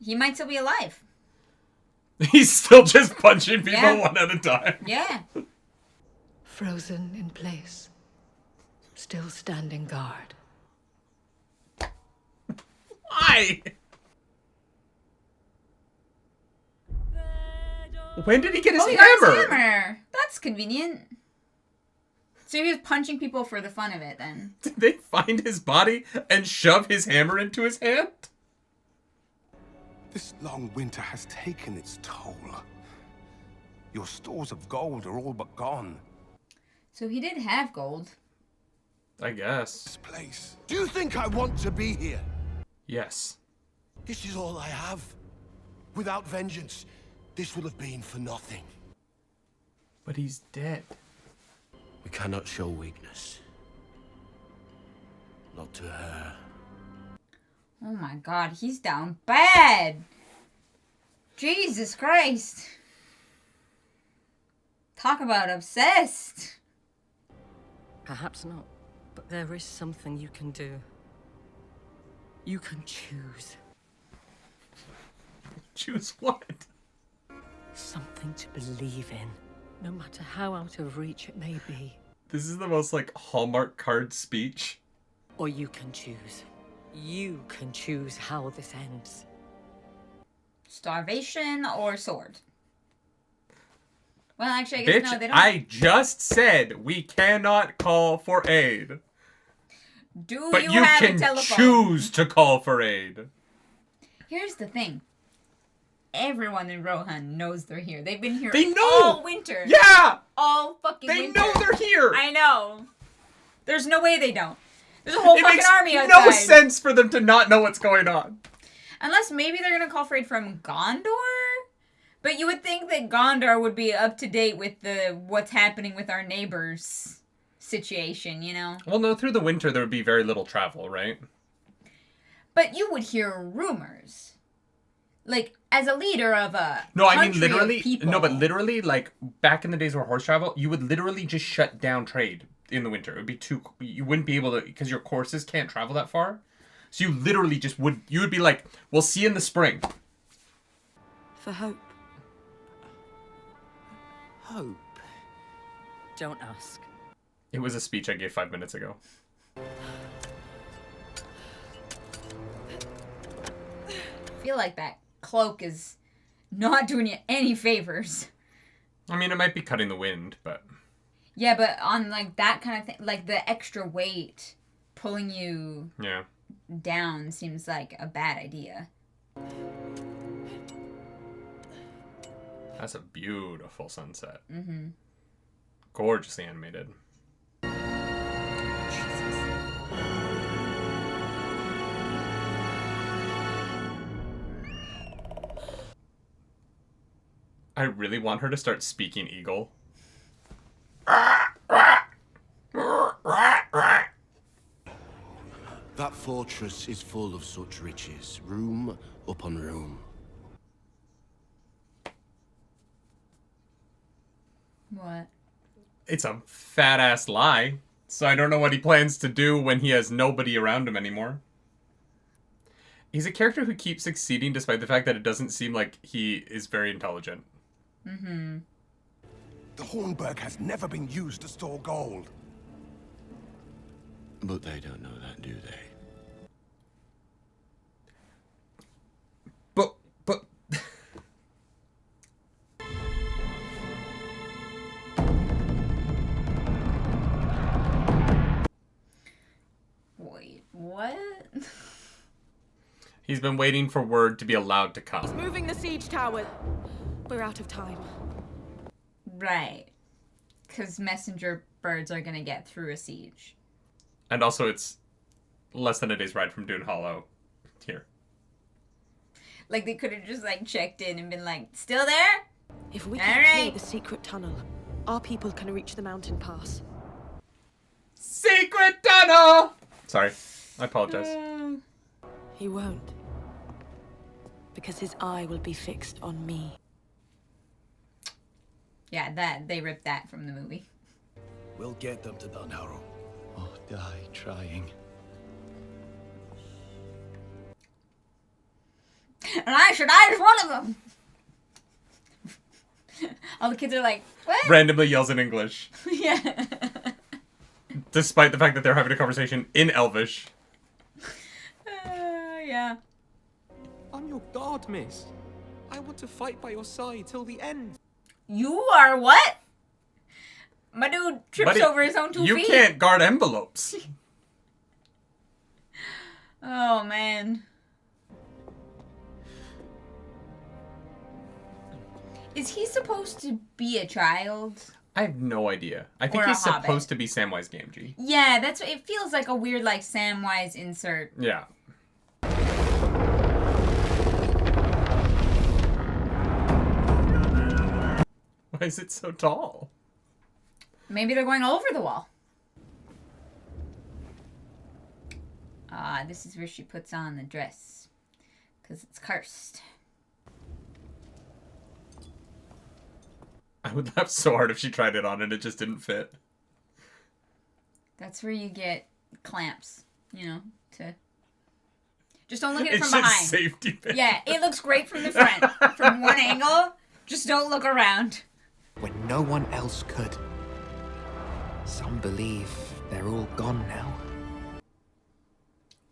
He might still be alive. He's still just punching people Yeah. one at a time. Yeah. Frozen in place. Still standing guard. Why? When did he get his he got hammer? his hammer. That's convenient. So he was punching people for the fun of it then. Did they find his body and shove his hammer into his hand? This long winter has taken its toll. Your stores of gold are all but gone. So he did have gold. I guess. This place. Do you think I want to be here? Yes. This is all I have. Without vengeance, this would have been for nothing. But he's dead. We cannot show weakness. Not to her. Oh my god, he's down bad. Jesus Christ. Talk about obsessed. Perhaps not, but there is something you can do. You can choose. Choose what? Something to believe in, no matter how out of reach it may be. This is the most, like, Hallmark card speech. Or you can choose. You can choose how this ends. Starvation or sword? Well, actually, I guess Bitch, no, they don't. I just said we cannot call for aid. But you have a can telephone? choose to call for aid. Here's the thing. Everyone in Rohan knows they're here. They've been here They know! all winter. Yeah! All fucking They winter. know they're here! I know. There's no way they don't. There's a whole It fucking makes army outside. no sense for them to not know what's going on. Unless maybe they're gonna call for aid from Gondor? But you would think that Gondor would be up to date with the what's happening with our neighbors situation, you know? Well, no, through the winter there would be very little travel, right? But you would hear rumors. Like, as a leader of a No, I mean country of literally. people. No, but literally, like, back in the days where horse travel, you would literally just shut down trade in the winter. It would be too. You wouldn't be able to, because your courses can't travel that far. So you literally just would. You would be like, "We'll see you in the spring." For hope. Hope. Don't ask. It was a speech I gave 5 minutes ago. I feel like that cloak is not doing you any favors. I mean, it might be cutting the wind, but Yeah, but on like that kind of thing, like the extra weight pulling you yeah. down seems like a bad idea. That's a beautiful sunset. Mm-hmm. Gorgeously animated. I really want her to start speaking Eagle. That fortress is full of such riches, room upon room. What? It's a fat-ass lie, so I don't know what he plans to do when he has nobody around him anymore. He's a character who keeps succeeding despite the fact that it doesn't seem like he is very intelligent. Mm-hmm. The Hornburg has never been used to store gold. But they don't know that, do they? But... Wait, what? He's been waiting for word to be allowed to come. He's moving the siege tower. We're out of time. Right. Because messenger birds are going to get through a siege. And also it's less than a day's ride from Dune Hollow here. Like, they could have just, like, checked in and been like, still there? If we All can clear right. the secret tunnel, our people can reach the mountain pass. Secret tunnel! Sorry. I apologize. He won't. Because his eye will be fixed on me. Yeah, they ripped that from the movie. We'll get them to Dunharrow. Or die trying. And I should die as one of them. All the kids are like, what? Randomly yells in English. Yeah. Despite the fact that they're having a conversation in Elvish. Yeah. I'm your guard, miss. I want to fight by your side till the end. You are what? My dude trips Buddy, over his own 2 feet. You can't guard envelopes. Oh, man. Is he supposed to be a child? I have no idea. I think he's supposed to be Samwise Gamgee. Yeah, that's what it feels like, a weird like Samwise insert. Yeah. Why is it so tall? Maybe they're going over the wall. This is where she puts on the dress. Because it's cursed. I would laugh so hard if she tried it on and it just didn't fit. That's where you get clamps, you know, to... Just don't look at it It's from just behind. safety pins. Yeah, it looks great from the front. From one angle, just don't look around. When no one else could. Some believe they're all gone now.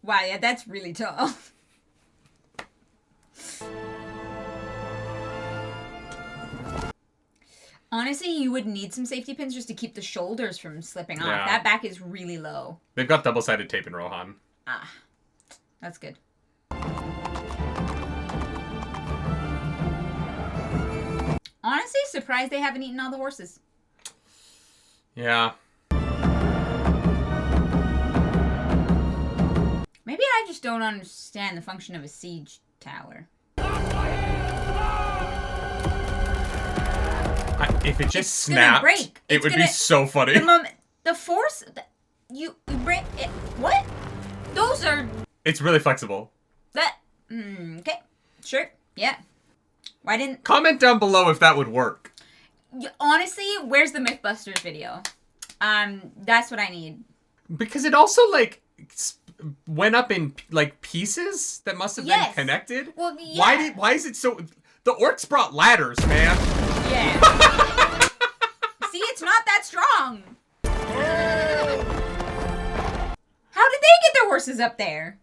Wow, yeah, that's really tall. Honestly, you would need some safety pins just to keep the shoulders from slipping off. Yeah. That back is really low. They've got double-sided tape in Rohan. Ah, that's good. Honestly, surprised they haven't eaten all the horses. Yeah. Maybe I just don't understand the function of a siege tower. If it just It's snapped, gonna break. it would be so funny. The force, you break it. What? Those are It's really flexible. that. Okay, sure, yeah. Why didn't? Comment down below if that would work. Honestly, where's the MythBusters video? That's what I need. Because it also like went up in like pieces that must have been connected. Well, yeah. Why is it so? The orcs brought ladders, man. Yeah. See, it's not that strong. How did they get their horses up there?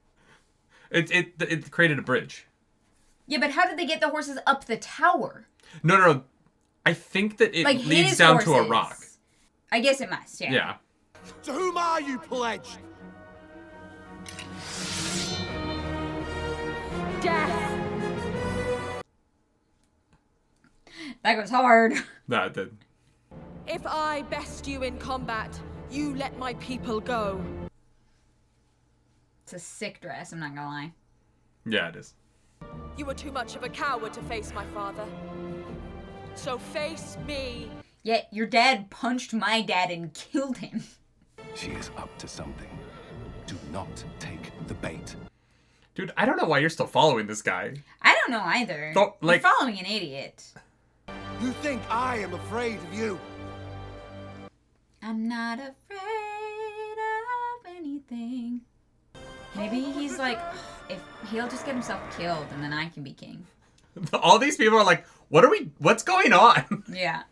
It created a bridge. Yeah, but how did they get the horses up the tower? No. I think that it Like leads his down to a horses. rock. I guess it must, yeah. Yeah. To whom are you pledged? Death! That goes hard. No, it did. If I best you in combat, you let my people go. It's a sick dress, I'm not gonna lie. Yeah, it is. You were too much of a coward to face my father. So face me. Yet your dad punched my dad and killed him. She is up to something. Do not take the bait. Dude, I don't know why you're still following this guy. I don't know either. So, like- You're following an idiot. You think I am afraid of you? I'm not afraid of anything. Maybe he's like, if he'll just get himself killed and then I can be king. All these people are like, what's going on? Yeah.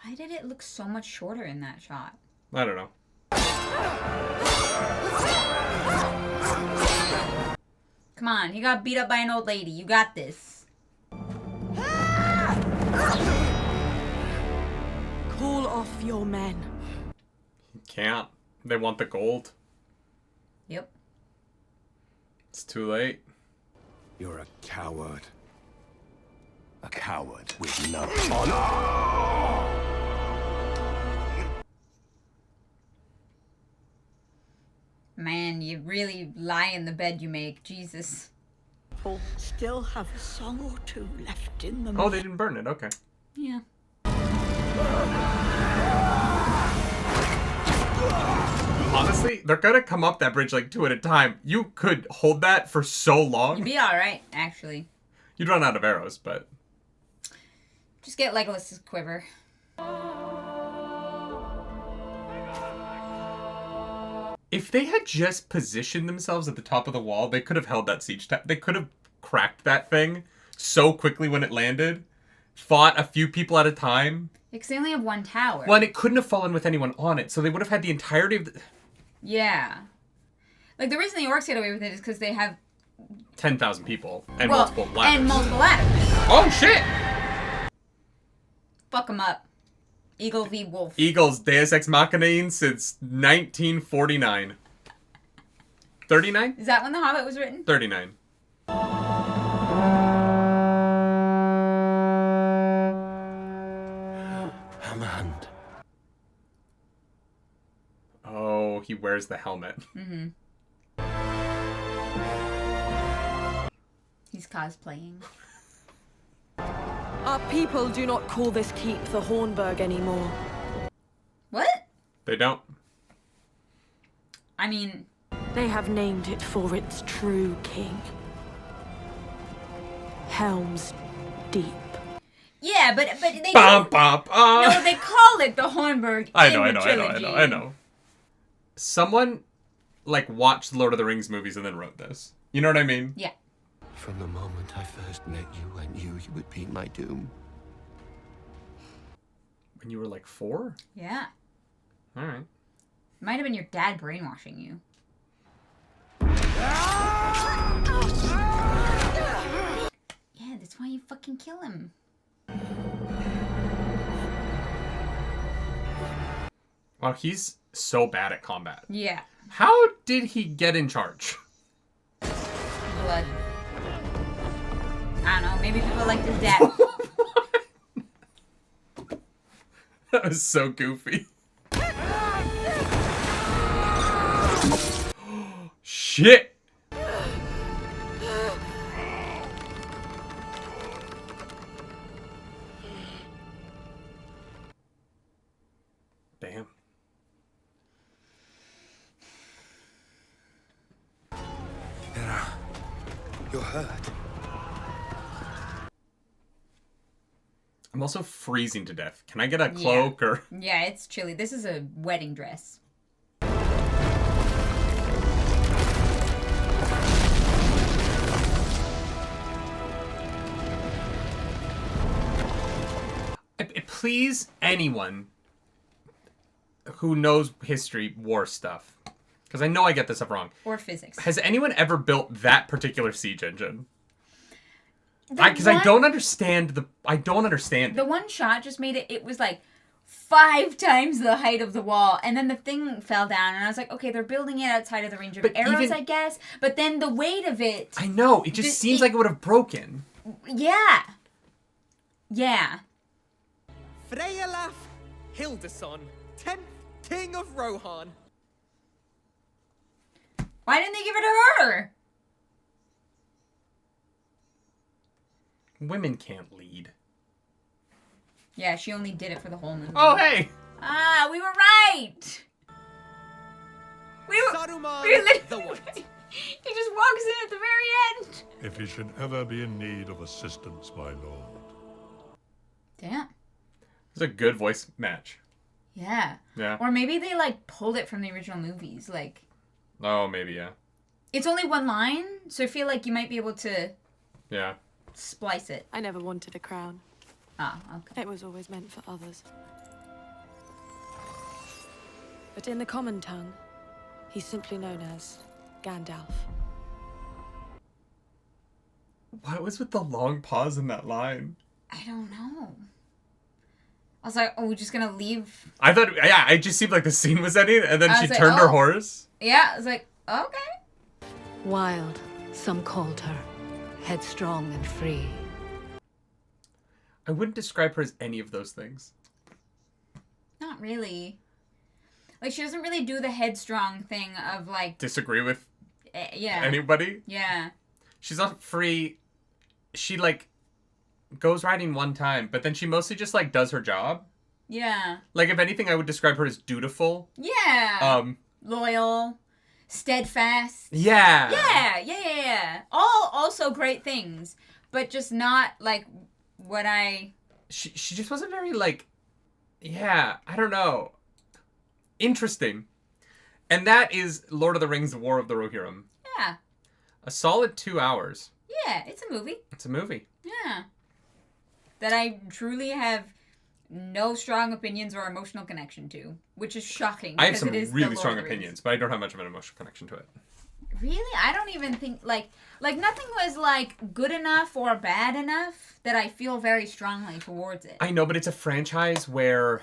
Why did it look so much shorter in that shot? I don't know. Come on, he got beat up by an old lady. You got this. Call off your men. Can't. They want the gold. Yep. It's too late. You're a coward. A coward with no honor. Man, you really lie in the bed you make. Jesus. People still have a song or two left in them. Oh, they didn't burn it. Okay. Yeah. Honestly, they're gonna come up that bridge like 2 at a time. You could hold that for so long. You'd be alright, actually. You'd run out of arrows, but... Just get Legolas's quiver. If they had just positioned themselves at the top of the wall, they could have held that siege. They could have cracked that thing so quickly when it landed. Fought a few people at a time. Because they only have one tower. Well, and it couldn't have fallen with anyone on it, so they would have had the entirety of the... Yeah. Like, the reason the orcs get away with it is because they have... 10,000 people and multiple ladders. And multiple ladders. Oh, shit! Fuck them up. Eagle v. Wolf. Eagles Deus Ex Machina since 1949. 39? Is that when The Hobbit was written? 39. Hammerhand. Oh, he wears the helmet. Mm-hmm. He's cosplaying. Our people do not call this keep the Hornburg anymore. What? They don't. I mean... They have named it for its true king. Helm's Deep. Yeah, but they Bum, don't... bum, No, they call it the Hornburg I in the trilogy. I know. Someone, like, watched Lord of the Rings movies and then wrote this. You know what I mean? Yeah. From the moment I first met you, I knew you would be my doom. When you were, like, 4? Yeah. Alright. Might have been your dad brainwashing you. Yeah, that's why you fucking kill him. Wow, he's so bad at combat. Yeah. How did he get in charge? Blood. I don't know, maybe people liked his dad. That was so goofy. Shit! Damn. You're hurt. I'm also freezing to death. Can I get a cloak or... Yeah, it's chilly. This is a wedding dress. Please, anyone who knows history, war stuff, because I know I get this stuff wrong. Or physics. Has anyone ever built that particular siege engine? Because I don't understand the... I don't understand The one shot just made it... It was like 5 times the height of the wall. And then the thing fell down. And I was like, okay, they're building it outside of the range of arrows, I guess. But then the weight of it... I know. It just seems like it would have broken. Yeah. Yeah. Freyalaf Hildeson, 10th King of Rohan. Why didn't they give it to her? Women can't lead. Yeah, she only did it for the whole movie. Oh, hey! Ah, we were right! We were literally... the White. He just walks in at the very end. If he should ever be in need of assistance, my lord. Damn. It's a good voice match. Yeah. Yeah. Or maybe they, like, pulled it from the original movies. Like... Oh, maybe, yeah. It's only one line, so I feel like you might be able to... Yeah. Splice it. I never wanted a crown. Ah, okay. It was always meant for others. But in the common tongue, he's simply known as Gandalf. What was with the long pause in that line? I don't know. I was like, oh, we're just gonna leave? I thought, yeah, it just seemed like the scene was ending, and then she like, turned her oh. horse. Yeah, I was like, okay. Wild, some called her. Headstrong and free. I wouldn't describe her as any of those things. Not really. Like, she doesn't really do the headstrong thing of, like... Disagree with yeah. anybody? Yeah. She's not free. She, like, goes riding one time, but then she mostly just, like, does her job. Yeah. Like, if anything, I would describe her as dutiful. Yeah. Loyal. Steadfast. Yeah. Yeah. All also great things, but just not like what I... She just wasn't very, like... Yeah, I don't know. Interesting. And that is Lord of the Rings, The War of the Rohirrim. Yeah. A solid 2 hours. Yeah, it's a movie. It's a movie. Yeah. That I truly have no strong opinions or emotional connection to, which is shocking. I have some really strong opinions, but I don't have much of an emotional connection to it. Really? I don't even think, like nothing was, like, good enough or bad enough that I feel very strongly towards it. I know, but it's a franchise where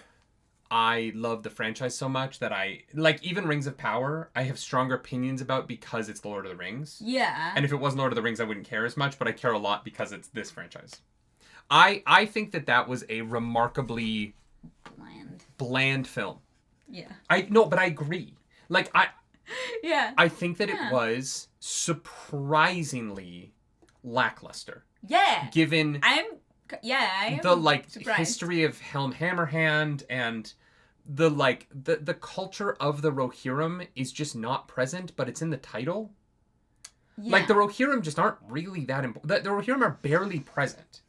I love the franchise so much that like, even Rings of Power, I have stronger opinions about because it's Lord of the Rings. Yeah. And if it wasn't Lord of the Rings, I wouldn't care as much, but I care a lot because it's this franchise. I think that was a remarkably bland film. Yeah. But I agree. Like, Yeah. I think that it was surprisingly lackluster. Yeah. Given I am the, like, surprised. history of Helm Hammerhand and the culture of the Rohirrim is just not present, but it's in the title. Yeah. Like, the Rohirrim just aren't really that important. The Rohirrim are barely present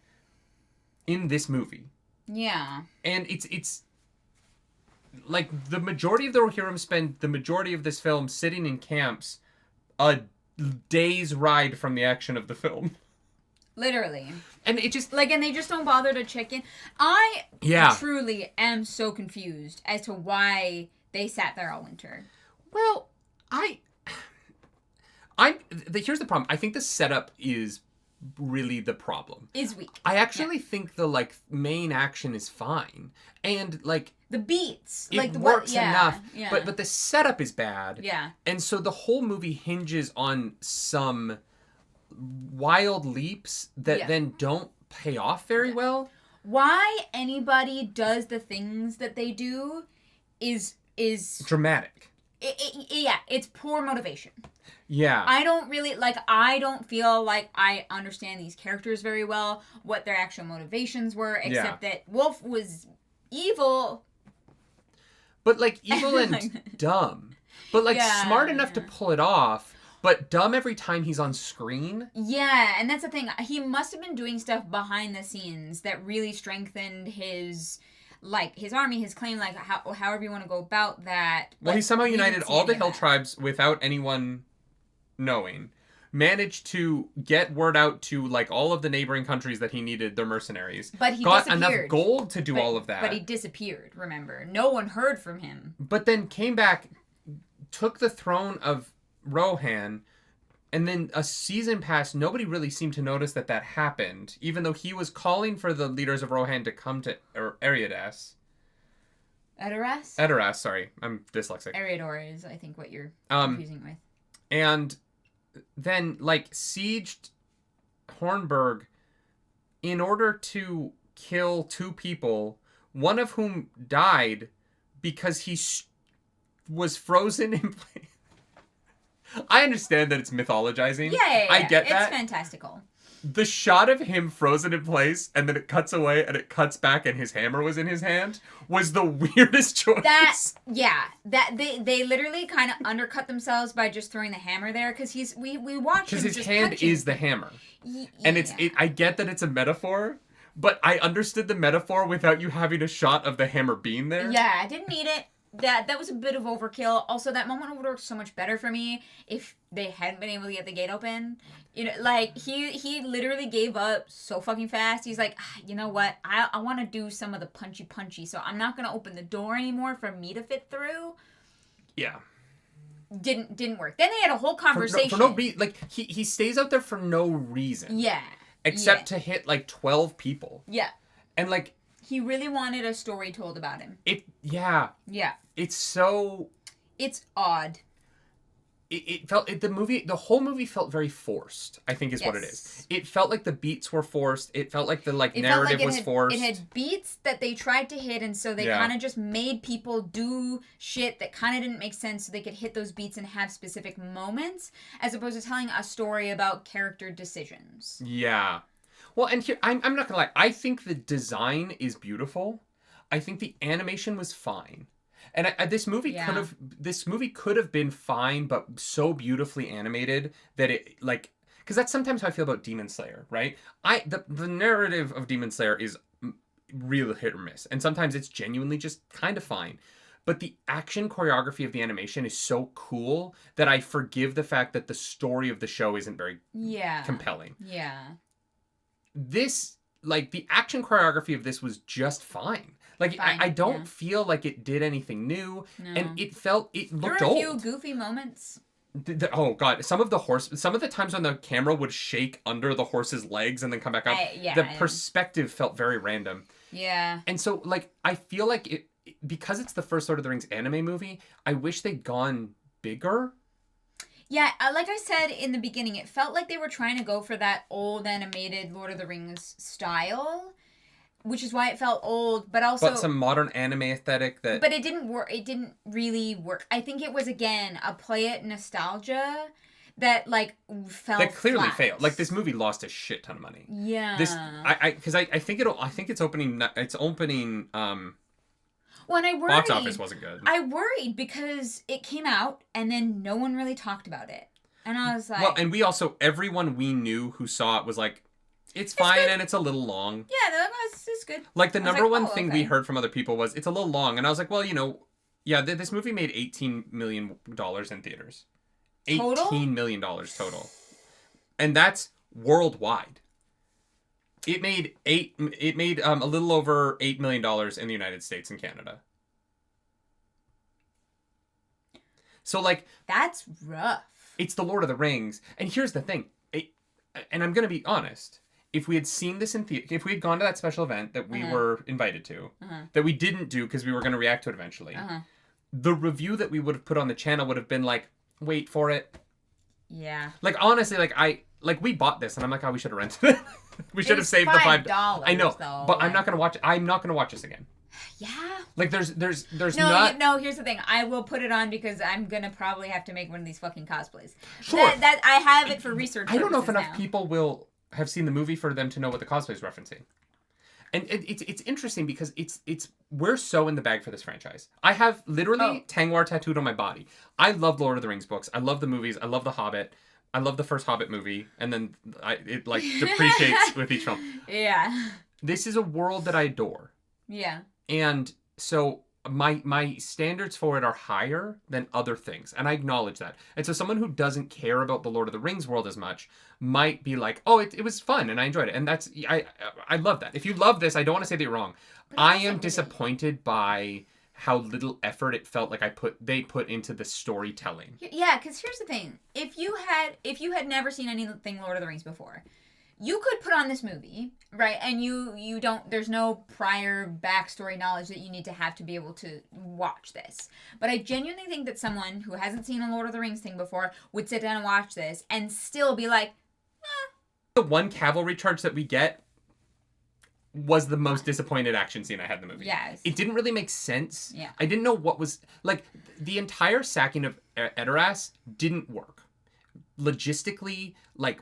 in this movie. Yeah. And it's like, the majority of the Rohirrim spend the majority of this film sitting in camps a day's ride from the action of the film. Literally. And it just... Like, and they just don't bother to check in. I truly am so confused as to why they sat there all winter. Well, here's the problem. I think the setup is really the problem. Is weak. I actually think the, like, main action is fine. And, like... The beats. It like works enough. Yeah. But the setup is bad. Yeah. And so the whole movie hinges on some wild leaps that then don't pay off very well. Why anybody does the things that they do is dramatic. It's poor motivation. Yeah. I don't feel like I understand these characters very well, what their actual motivations were, except that Wolf was evil. But, like, evil and dumb. But, like, smart enough to pull it off, but dumb every time he's on screen. Yeah, and that's the thing. He must have been doing stuff behind the scenes that really strengthened his army, his claim, like, however you want to go about that. Well, he somehow united all the hill tribes without anyone knowing. Managed to get word out to, like, all of the neighboring countries that he needed their mercenaries. But he got disappeared. Enough gold to do all of that. But he disappeared, remember. No one heard from him. But then came back, took the throne of Rohan, and then a season passed. Nobody really seemed to notice that happened, even though he was calling for the leaders of Rohan to come to Eriadas. Edoras, sorry. I'm dyslexic. Eriador is, I think, what you're confusing with. And then, like, sieged Hornburg in order to kill 2 people, one of whom died because he was frozen in place. I understand that it's mythologizing. Yeah. I get that. It's fantastical. The shot of him frozen in place and then it cuts away and it cuts back and his hammer was in his hand was the weirdest choice. They literally kind of undercut themselves by just throwing the hammer there because we watch him because his just hand punching. is the hammer. And I get that it's a metaphor, but I understood the metaphor without you having a shot of the hammer being there. Yeah, I didn't need it. That was a bit of overkill. Also, that moment would work so much better for me if they hadn't been able to get the gate open. You know, like, he literally gave up so fucking fast. He's like, you know what? I want to do some of the punchy, so I'm not going to open the door anymore for me to fit through. Yeah. Didn't work. Then they had a whole conversation. For no reason. Like, he stays out there for no reason. Yeah. Except to hit, like, 12 people. Yeah. And, like... He really wanted a story told about him. Yeah. It's so... It's odd. The whole movie felt very forced, I think is what it is. It felt like the beats were forced. It felt like the, narrative was forced. It had beats that they tried to hit, and so they kind of just made people do shit that kind of didn't make sense so they could hit those beats and have specific moments, as opposed to telling a story about character decisions. Yeah. Well, and here, I'm not gonna lie. I think the design is beautiful. I think the animation was fine. And this movie could have been fine, but so beautifully animated that it, like, because that's sometimes how I feel about Demon Slayer, right? The narrative of Demon Slayer is real hit or miss, and sometimes it's genuinely just kind of fine. But the action choreography of the animation is so cool that I forgive the fact that the story of the show isn't very compelling. Yeah. This, like, the action choreography of this was just fine. Like, I don't feel like it did anything new, and it looked old. There were a few goofy moments. Oh god, some of the times when the camera would shake under the horse's legs and then come back up, the perspective felt very random. Yeah. And so, like, I feel like because it's the first Lord of the Rings anime movie, I wish they'd gone bigger. Yeah, like I said in the beginning, it felt like they were trying to go for that old animated Lord of the Rings style, which is why it felt old, but also... But some modern anime aesthetic that... But it didn't work. It didn't really work. I think it was, again, a play it nostalgia that, like, fell that clearly flat. failed. Like, this movie lost a shit ton of money. Yeah. Because I think it's opening... When I worried, box office wasn't good. I worried because it came out and then no one really talked about it. And I was like... Well, and everyone we knew who saw it was like, it's fine good. And it's a little long. Yeah, they're like, oh, it's good. Like, the number one thing we heard from other people was, it's a little long. And I was like, well, this movie made $18 million in theaters. Total? $18 million total. And that's worldwide. It made a little over $8 million in the United States and Canada. So, like... That's rough. It's the Lord of the Rings. And here's the thing. And I'm going to be honest. If we had seen this in theater... If we had gone to that special event that we were invited to, that we didn't do because we were going to react to it eventually, the review that we would have put on the channel would have been like, wait for it. Yeah. Like, honestly, we bought this, and I'm like, oh, we should have rented it. We should have saved the $5. I know, though, but I'm not gonna watch it. I'm not gonna watch this again. Yeah. Like, there's no. Here's the thing. I will put it on because I'm gonna probably have to make one of these fucking cosplays. Sure. That I have it for research. I don't know if enough now. people will have seen the movie for them to know what the cosplay is referencing. And it's interesting because we're so in the bag for this franchise. I have literally Tangwar tattooed on my body. I love Lord of the Rings books. I love the movies. I love The Hobbit. I love the first Hobbit movie, and then it depreciates with each film. Yeah. This is a world that I adore. Yeah. And so my standards for it are higher than other things, and I acknowledge that. And so someone who doesn't care about the Lord of the Rings world as much might be like, oh, it was fun, and I enjoyed it. And I love that. If you love this, I don't want to say that you're wrong. I am disappointed by how little effort it felt like they put into the storytelling. Yeah, because here's the thing: if you had never seen anything Lord of the Rings before, you could put on this movie, right? And you don't. There's no prior backstory knowledge that you need to have to be able to watch this. But I genuinely think that someone who hasn't seen a Lord of the Rings thing before would sit down and watch this and still be like, The one cavalry charge that we get was the most disappointed action scene I had in the movie. Yes. It didn't really make sense. Yeah. I didn't know what was... Like, the entire sacking of Edoras didn't work. Logistically, like,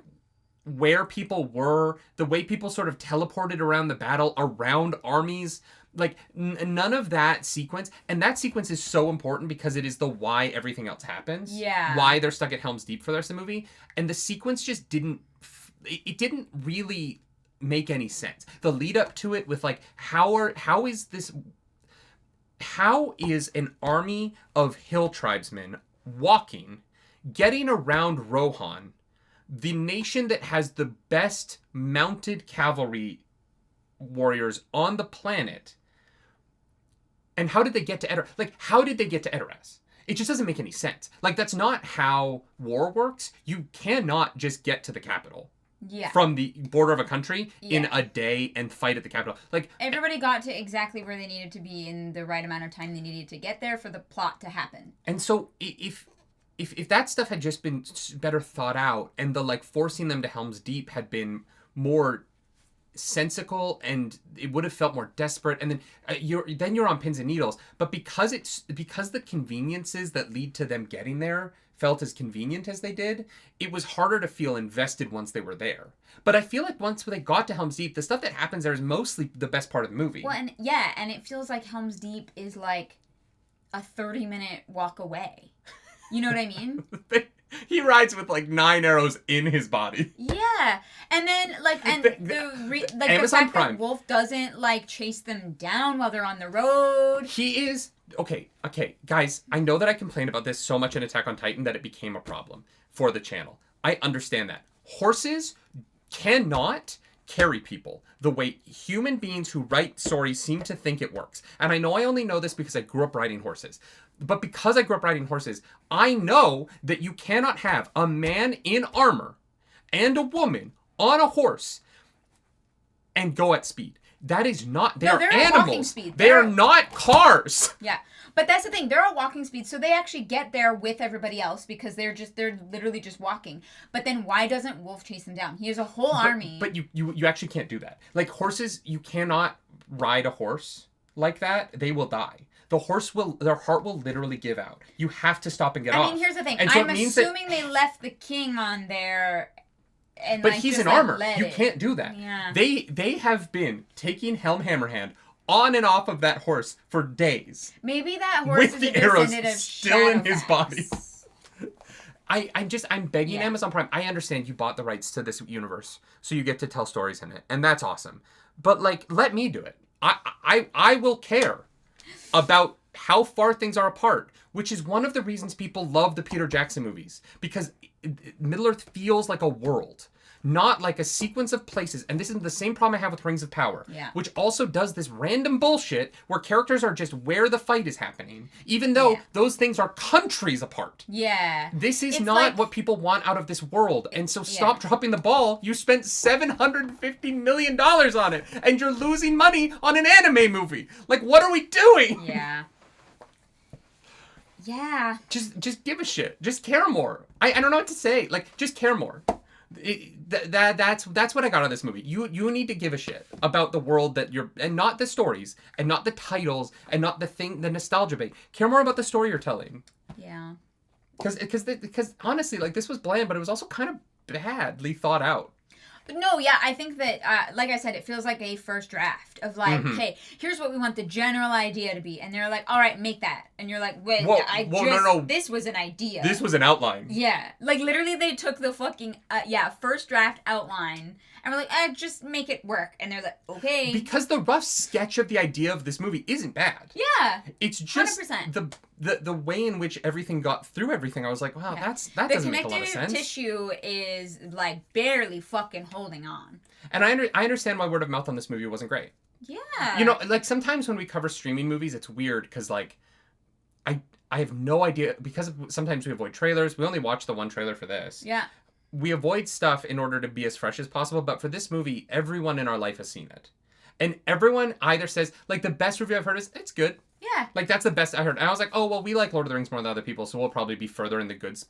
where people were, the way people sort of teleported around the battle, around armies, like, none of that sequence... And that sequence is so important because it is the why everything else happens. Yeah. Why they're stuck at Helm's Deep for the rest of the movie. And the sequence just didn't... It didn't really... make any sense. The lead up to it with like how is an army of hill tribesmen walking, getting around Rohan, the nation that has the best mounted cavalry warriors on the planet, and how did they get to Edoras? Like, how did they get to Edoras? It just doesn't make any sense. Like, that's not how war works. You cannot just get to the capital. Yeah. From the border of a country in a day and fight at the capital. Like, everybody got to exactly where they needed to be in the right amount of time they needed to get there for the plot to happen. And so if that stuff had just been better thought out and the like forcing them to Helm's Deep had been more sensical and it would have felt more desperate, and then you're on pins and needles. But because the conveniences that lead to them getting there felt as convenient as they did, it was harder to feel invested once they were there. But I feel like once they got to Helm's Deep, the stuff that happens there is mostly the best part of the movie. Well, and it feels like Helm's Deep is like a 30-minute walk away. You know what I mean? He rides with like 9 arrows in his body. Yeah, and then the Amazon fact Prime. that Wolf doesn't like chase them down while they're on the road. He is okay, guys. I know that I complained about this so much in Attack on Titan that it became a problem for the channel. I understand that horses cannot carry people the way human beings who write stories seem to think it works. And I know I only know this because I grew up riding horses. But because I grew up riding horses, I know that you cannot have a man in armor and a woman on a horse and go at speed. That is not... They're at walking animals. speed. They are not cars. Yeah. But that's the thing. They're at walking speed, so they actually get there with everybody else because they're literally just walking. But then why doesn't Wolf chase them down? He has a whole army. But you actually can't do that. Like horses, you cannot ride a horse like that. They will die. Their heart will literally give out. You have to stop and get off. I mean, here's the thing. And so I'm assuming they left the king on there. And but he's in armor. You it. Can't do that. Yeah. They have been taking Helm Hammerhand on and off of that horse for days. Maybe that horse is with the a arrows descendant of still in his Shadowfax. body. I'm begging Amazon Prime. I understand you bought the rights to this universe, so you get to tell stories in it, and that's awesome. But like, let me do it. I will care about how far things are apart, which is one of the reasons people love the Peter Jackson movies, because Middle-earth feels like a world, not like a sequence of places. And this is the same problem I have with Rings of Power, which also does this random bullshit where characters are just where the fight is happening, even though those things are countries apart. Yeah. This is not what people want out of this world. And so stop dropping the ball. You spent $750 million on it, and you're losing money on an anime movie. Like, what are we doing? Yeah. Yeah. Just give a shit. Just care more. I don't know what to say. Like, just care more. That's what I got out of this movie. You need to give a shit about the world that you're, and not the stories, and not the titles, and not the nostalgia bait. Care more about the story you're telling. Yeah. Because honestly, like, this was bland, but it was also kind of badly thought out. No, yeah, I think that, like I said, it feels like a first draft of like, hey, here's what we want the general idea to be. And they're like, all right, make that. And you're like, wait, no. This was an idea. This was an outline. Yeah. Like, literally, they took the fucking, first draft outline and we're like, just make it work. And they're like, okay. Because the rough sketch of the idea of this movie isn't bad. Yeah. It's just 100%. the way in which everything got through everything. I was like, wow, that doesn't make a lot of sense. The connective tissue is, like, barely fucking holding on. And I understand why word of mouth on this movie wasn't great. Yeah. You know, like, sometimes when we cover streaming movies, it's weird because, like, I have no idea, because sometimes we avoid trailers. We only watch the one trailer for this. Yeah. We avoid stuff in order to be as fresh as possible, but for this movie, everyone in our life has seen it. And everyone either says, like, the best review I've heard is, it's good. Yeah. Like, that's the best I heard. And I was like, oh, well, we like Lord of the Rings more than other people, so we'll probably be further in the goods.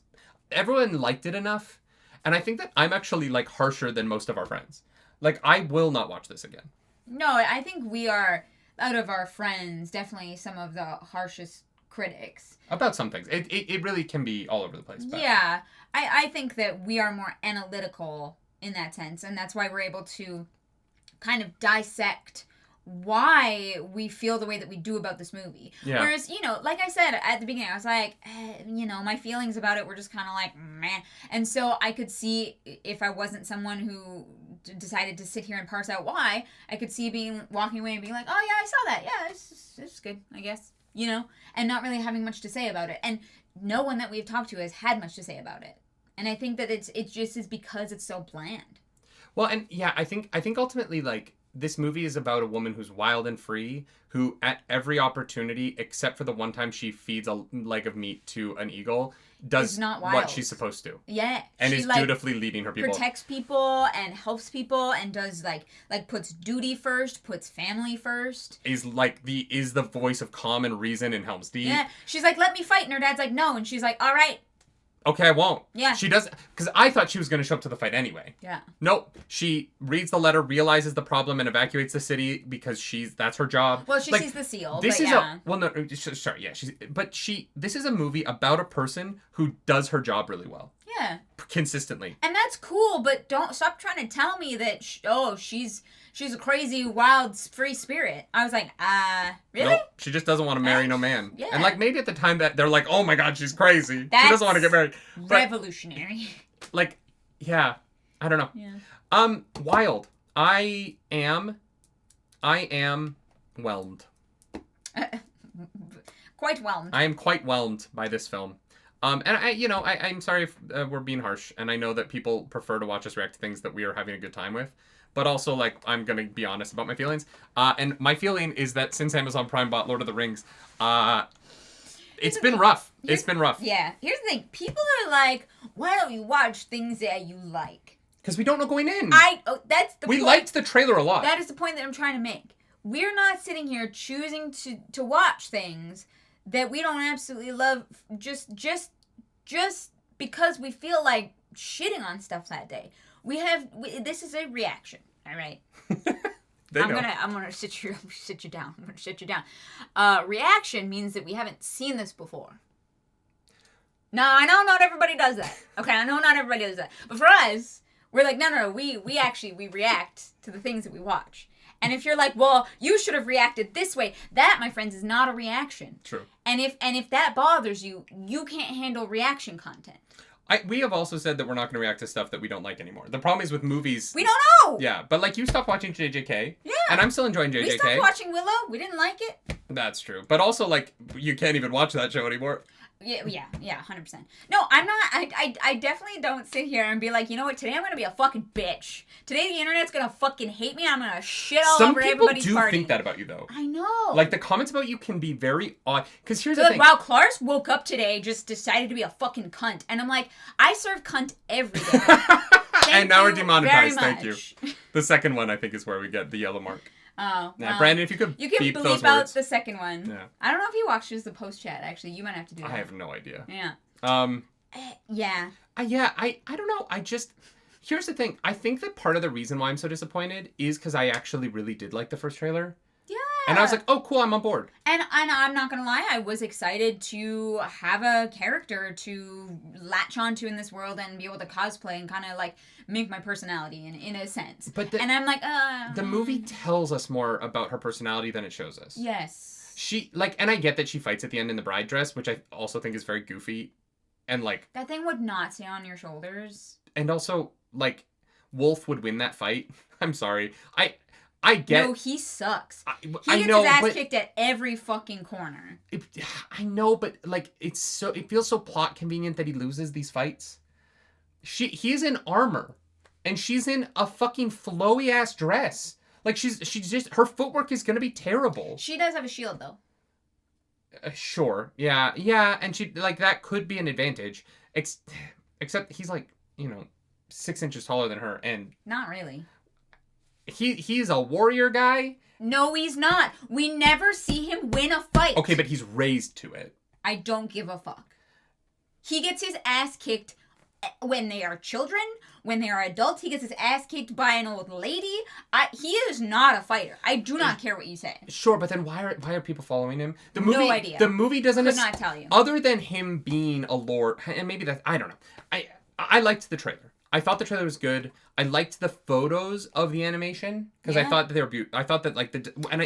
Everyone liked it enough, and I think that I'm actually, like, harsher than most of our friends. Like, I will not watch this again. No, I think we are, out of our friends, definitely some of the harshest critics. About some things. It really can be all over the place. But. Yeah. I think that we are more analytical in that sense, and that's why we're able to kind of dissect why we feel the way that we do about this movie. Yeah. Whereas, you know, like I said at the beginning, I was like, you know, my feelings about it were just kind of like, meh. And so I could see, if I wasn't someone who decided to sit here and parse out why, I could see walking away and being like, oh yeah, I saw that. Yeah, it's good, I guess. You know? And not really having much to say about it. And no one that we've talked to has had much to say about it. And I think that it just is because it's so bland. Well, and yeah, I think ultimately, like, this movie is about a woman who's wild and free, who at every opportunity, except for the one time she feeds a leg of meat to an eagle, does not what wild. she's supposed to. Yeah. And she, is like, dutifully leading her people. Protects people and helps people and does like puts duty first, puts family first. Is the voice of calm and reason in Helm's Deep. Yeah. She's like, let me fight. And her dad's like, no. And she's like, all right. Okay, I won't. Yeah. She does, because I thought she was going to show up to the fight anyway. Yeah. Nope. She reads the letter, realizes the problem, and evacuates the city because that's her job. Well, she like, sees the seal. This but is yeah. well, no, sorry, yeah, this is a movie about a person who does her job really well. Yeah. Consistently. And that's cool, but don't stop trying to tell me that she's a crazy, wild, free spirit. I was like, really? Nope. She just doesn't want to marry no man. Yeah. And like maybe at the time that they're like, oh my god, she's crazy. That's she doesn't want to get married. But, revolutionary. like, yeah, I don't know. Yeah. Wild. I am whelmed. Quite whelmed. I am quite whelmed by this film. And I'm sorry if we're being harsh, and I know that people prefer to watch us react to things that we are having a good time with. But also, like, I'm going to be honest about my feelings. And my feeling is that since Amazon Prime bought Lord of the Rings, it's been rough. It's been rough. Yeah. Here's the thing. People are like, why don't you watch things that you like? Because we don't know going in. That's the We point. liked the trailer a lot. That is the point that I'm trying to make. We're not sitting here choosing to watch things that we don't absolutely love just because we feel like shitting on stuff that day. This is a reaction, all right? I'm gonna sit you down. I'm gonna sit you down. Reaction means that we haven't seen this before. Now I know not everybody does that. Okay, I know not everybody does that. But for us, we're like, no. We react to the things that we watch. And if you're like, well, you should have reacted this way, that, my friends, is not a reaction. True. And if that bothers you, you can't handle reaction content. We have also said that we're not going to react to stuff that we don't like anymore. The problem is with movies. We don't know! Yeah, but like you stopped watching JJK. Yeah. And I'm still enjoying JJK. We stopped watching Willow. We didn't like it. That's true. But also, like, you can't even watch that show anymore. Yeah, 100%. No, I'm not. I definitely don't sit here and be like, you know what? Today I'm gonna be a fucking bitch. Today the internet's gonna fucking hate me. I'm gonna shit all over everybody's Some people do party. think that about you, though. I know. Like the comments about you can be very odd. Because here's the like, thing. wow, Clarence woke up today, just decided to be a fucking cunt, and I'm like, I serve cunt every day. And now we're demonetized. very Thank you. The second one, I think, is where we get the yellow mark. Oh, now, Brandon, if you could beep those out words. the second one. Yeah. I don't know if he watches the post chat. Actually, you might have to do that. I have no idea. Yeah. Yeah. I don't know. Here's the thing. I think that part of the reason why I'm so disappointed is because I actually really did like the first trailer. Yeah. And I was like, oh, cool, I'm on board. And I'm not gonna lie, I was excited to have a character to latch onto in this world and be able to cosplay and kind of like make my personality in a sense. And I'm like, the movie tells us more about her personality than it shows us. Yes. And I get that she fights at the end in the bride dress, which I also think is very goofy. And like... That thing would not stay on your shoulders. And also, like, Wolf would win that fight. I'm sorry. I get... No, he sucks. I He know, gets his ass but kicked at every fucking corner. I know, but like it feels so plot convenient that he loses these fights. He's in armor, and she's in a fucking flowy ass dress. Like she's just her footwork is gonna be terrible. She does have a shield though. Sure, yeah, and she like that could be an advantage. Except he's like 6 inches taller than her, and not really. He's a warrior guy. No, he's not. We never see him win a fight. Okay, but he's raised to it. I don't give a fuck. He gets his ass kicked when they are children, when they are adults. He gets his ass kicked by an old lady. He is not a fighter. I do not care what you say. Sure, but then why are people following him? No idea. The movie doesn't... Could not tell you. Other than him being a lord, and maybe that... I don't know. I liked the trailer. I thought the trailer was good. I liked the photos of the animation because I thought that they were beautiful. I thought that like the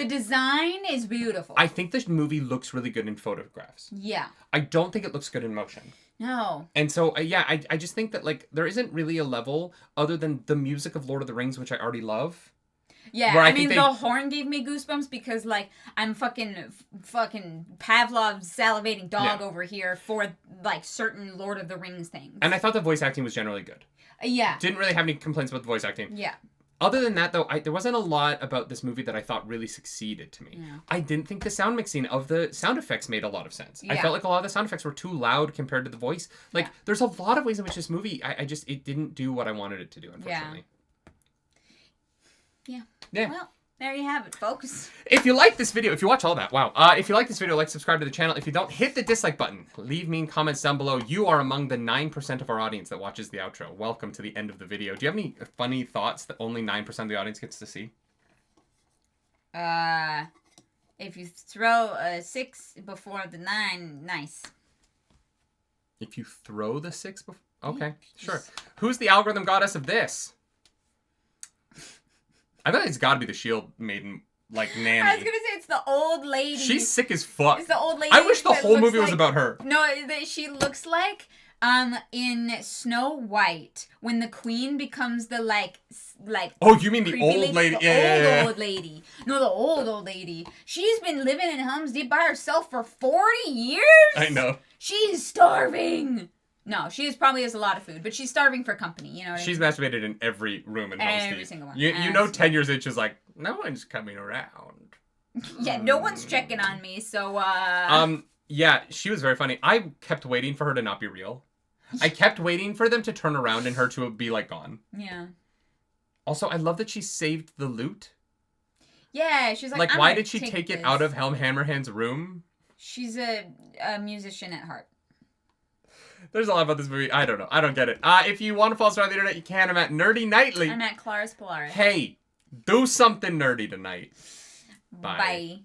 design is beautiful. I think this movie looks really good in photographs. Yeah. I don't think it looks good in motion. No. And so I just think that like there isn't really a level other than the music of Lord of the Rings, which I already love. Yeah, I mean, the horn gave me goosebumps because, like, I'm fucking Pavlov salivating dog over here for, like, certain Lord of the Rings things. And I thought the voice acting was generally good. Yeah. Didn't really have any complaints about the voice acting. Yeah. Other than that, though, there wasn't a lot about this movie that I thought really succeeded to me. Yeah. I didn't think the sound mixing of the sound effects made a lot of sense. I felt like a lot of the sound effects were too loud compared to the voice. Like, there's a lot of ways in which this movie, it didn't do what I wanted it to do, unfortunately. Yeah. Yeah. Well, There you have it, folks. If you like this video, if you watch all that, wow. If you like this video, like, subscribe to the channel. If you don't, hit the dislike button. Leave mean comments down below. You are among the 9% of our audience that watches the outro. Welcome to the end of the video. Do you have any funny thoughts that only 9% of the audience gets to see? If you throw a 6 before the 9, nice. If you throw the 6 before... Okay, sure. Who's the algorithm goddess of this? I bet it's gotta be the shield maiden, like, nanny. I was gonna say it's the old lady. She's sick as fuck. It's the old lady. I wish the whole movie was like, about her. No, she looks like in Snow White when the queen becomes the like. Oh, you mean the old lady? The old lady. No, the old lady. She's been living in Helm's Deep by herself for 40 years. I know. She's starving. No, she probably has a lot of food, but she's starving for company, you know what She's I mean? masturbated in every room in Helm's Deep. Every single one. You know 10 years in, she's like, no one's coming around. Yeah, no one's checking on me, so, Yeah, she was very funny. I kept waiting for her to not be real. I kept waiting for them to turn around and her to be, like, gone. Yeah. Also, I love that she saved the loot. Yeah, she's like, Like, why did she take it out of Helm Hammerhand's room? She's a musician at heart. There's a lot about this movie. I don't know. I don't get it. If you want to follow us around the internet, you can. I'm at Nerdy Nightly. I'm at Claris Polaris. Hey, do something nerdy tonight. Bye.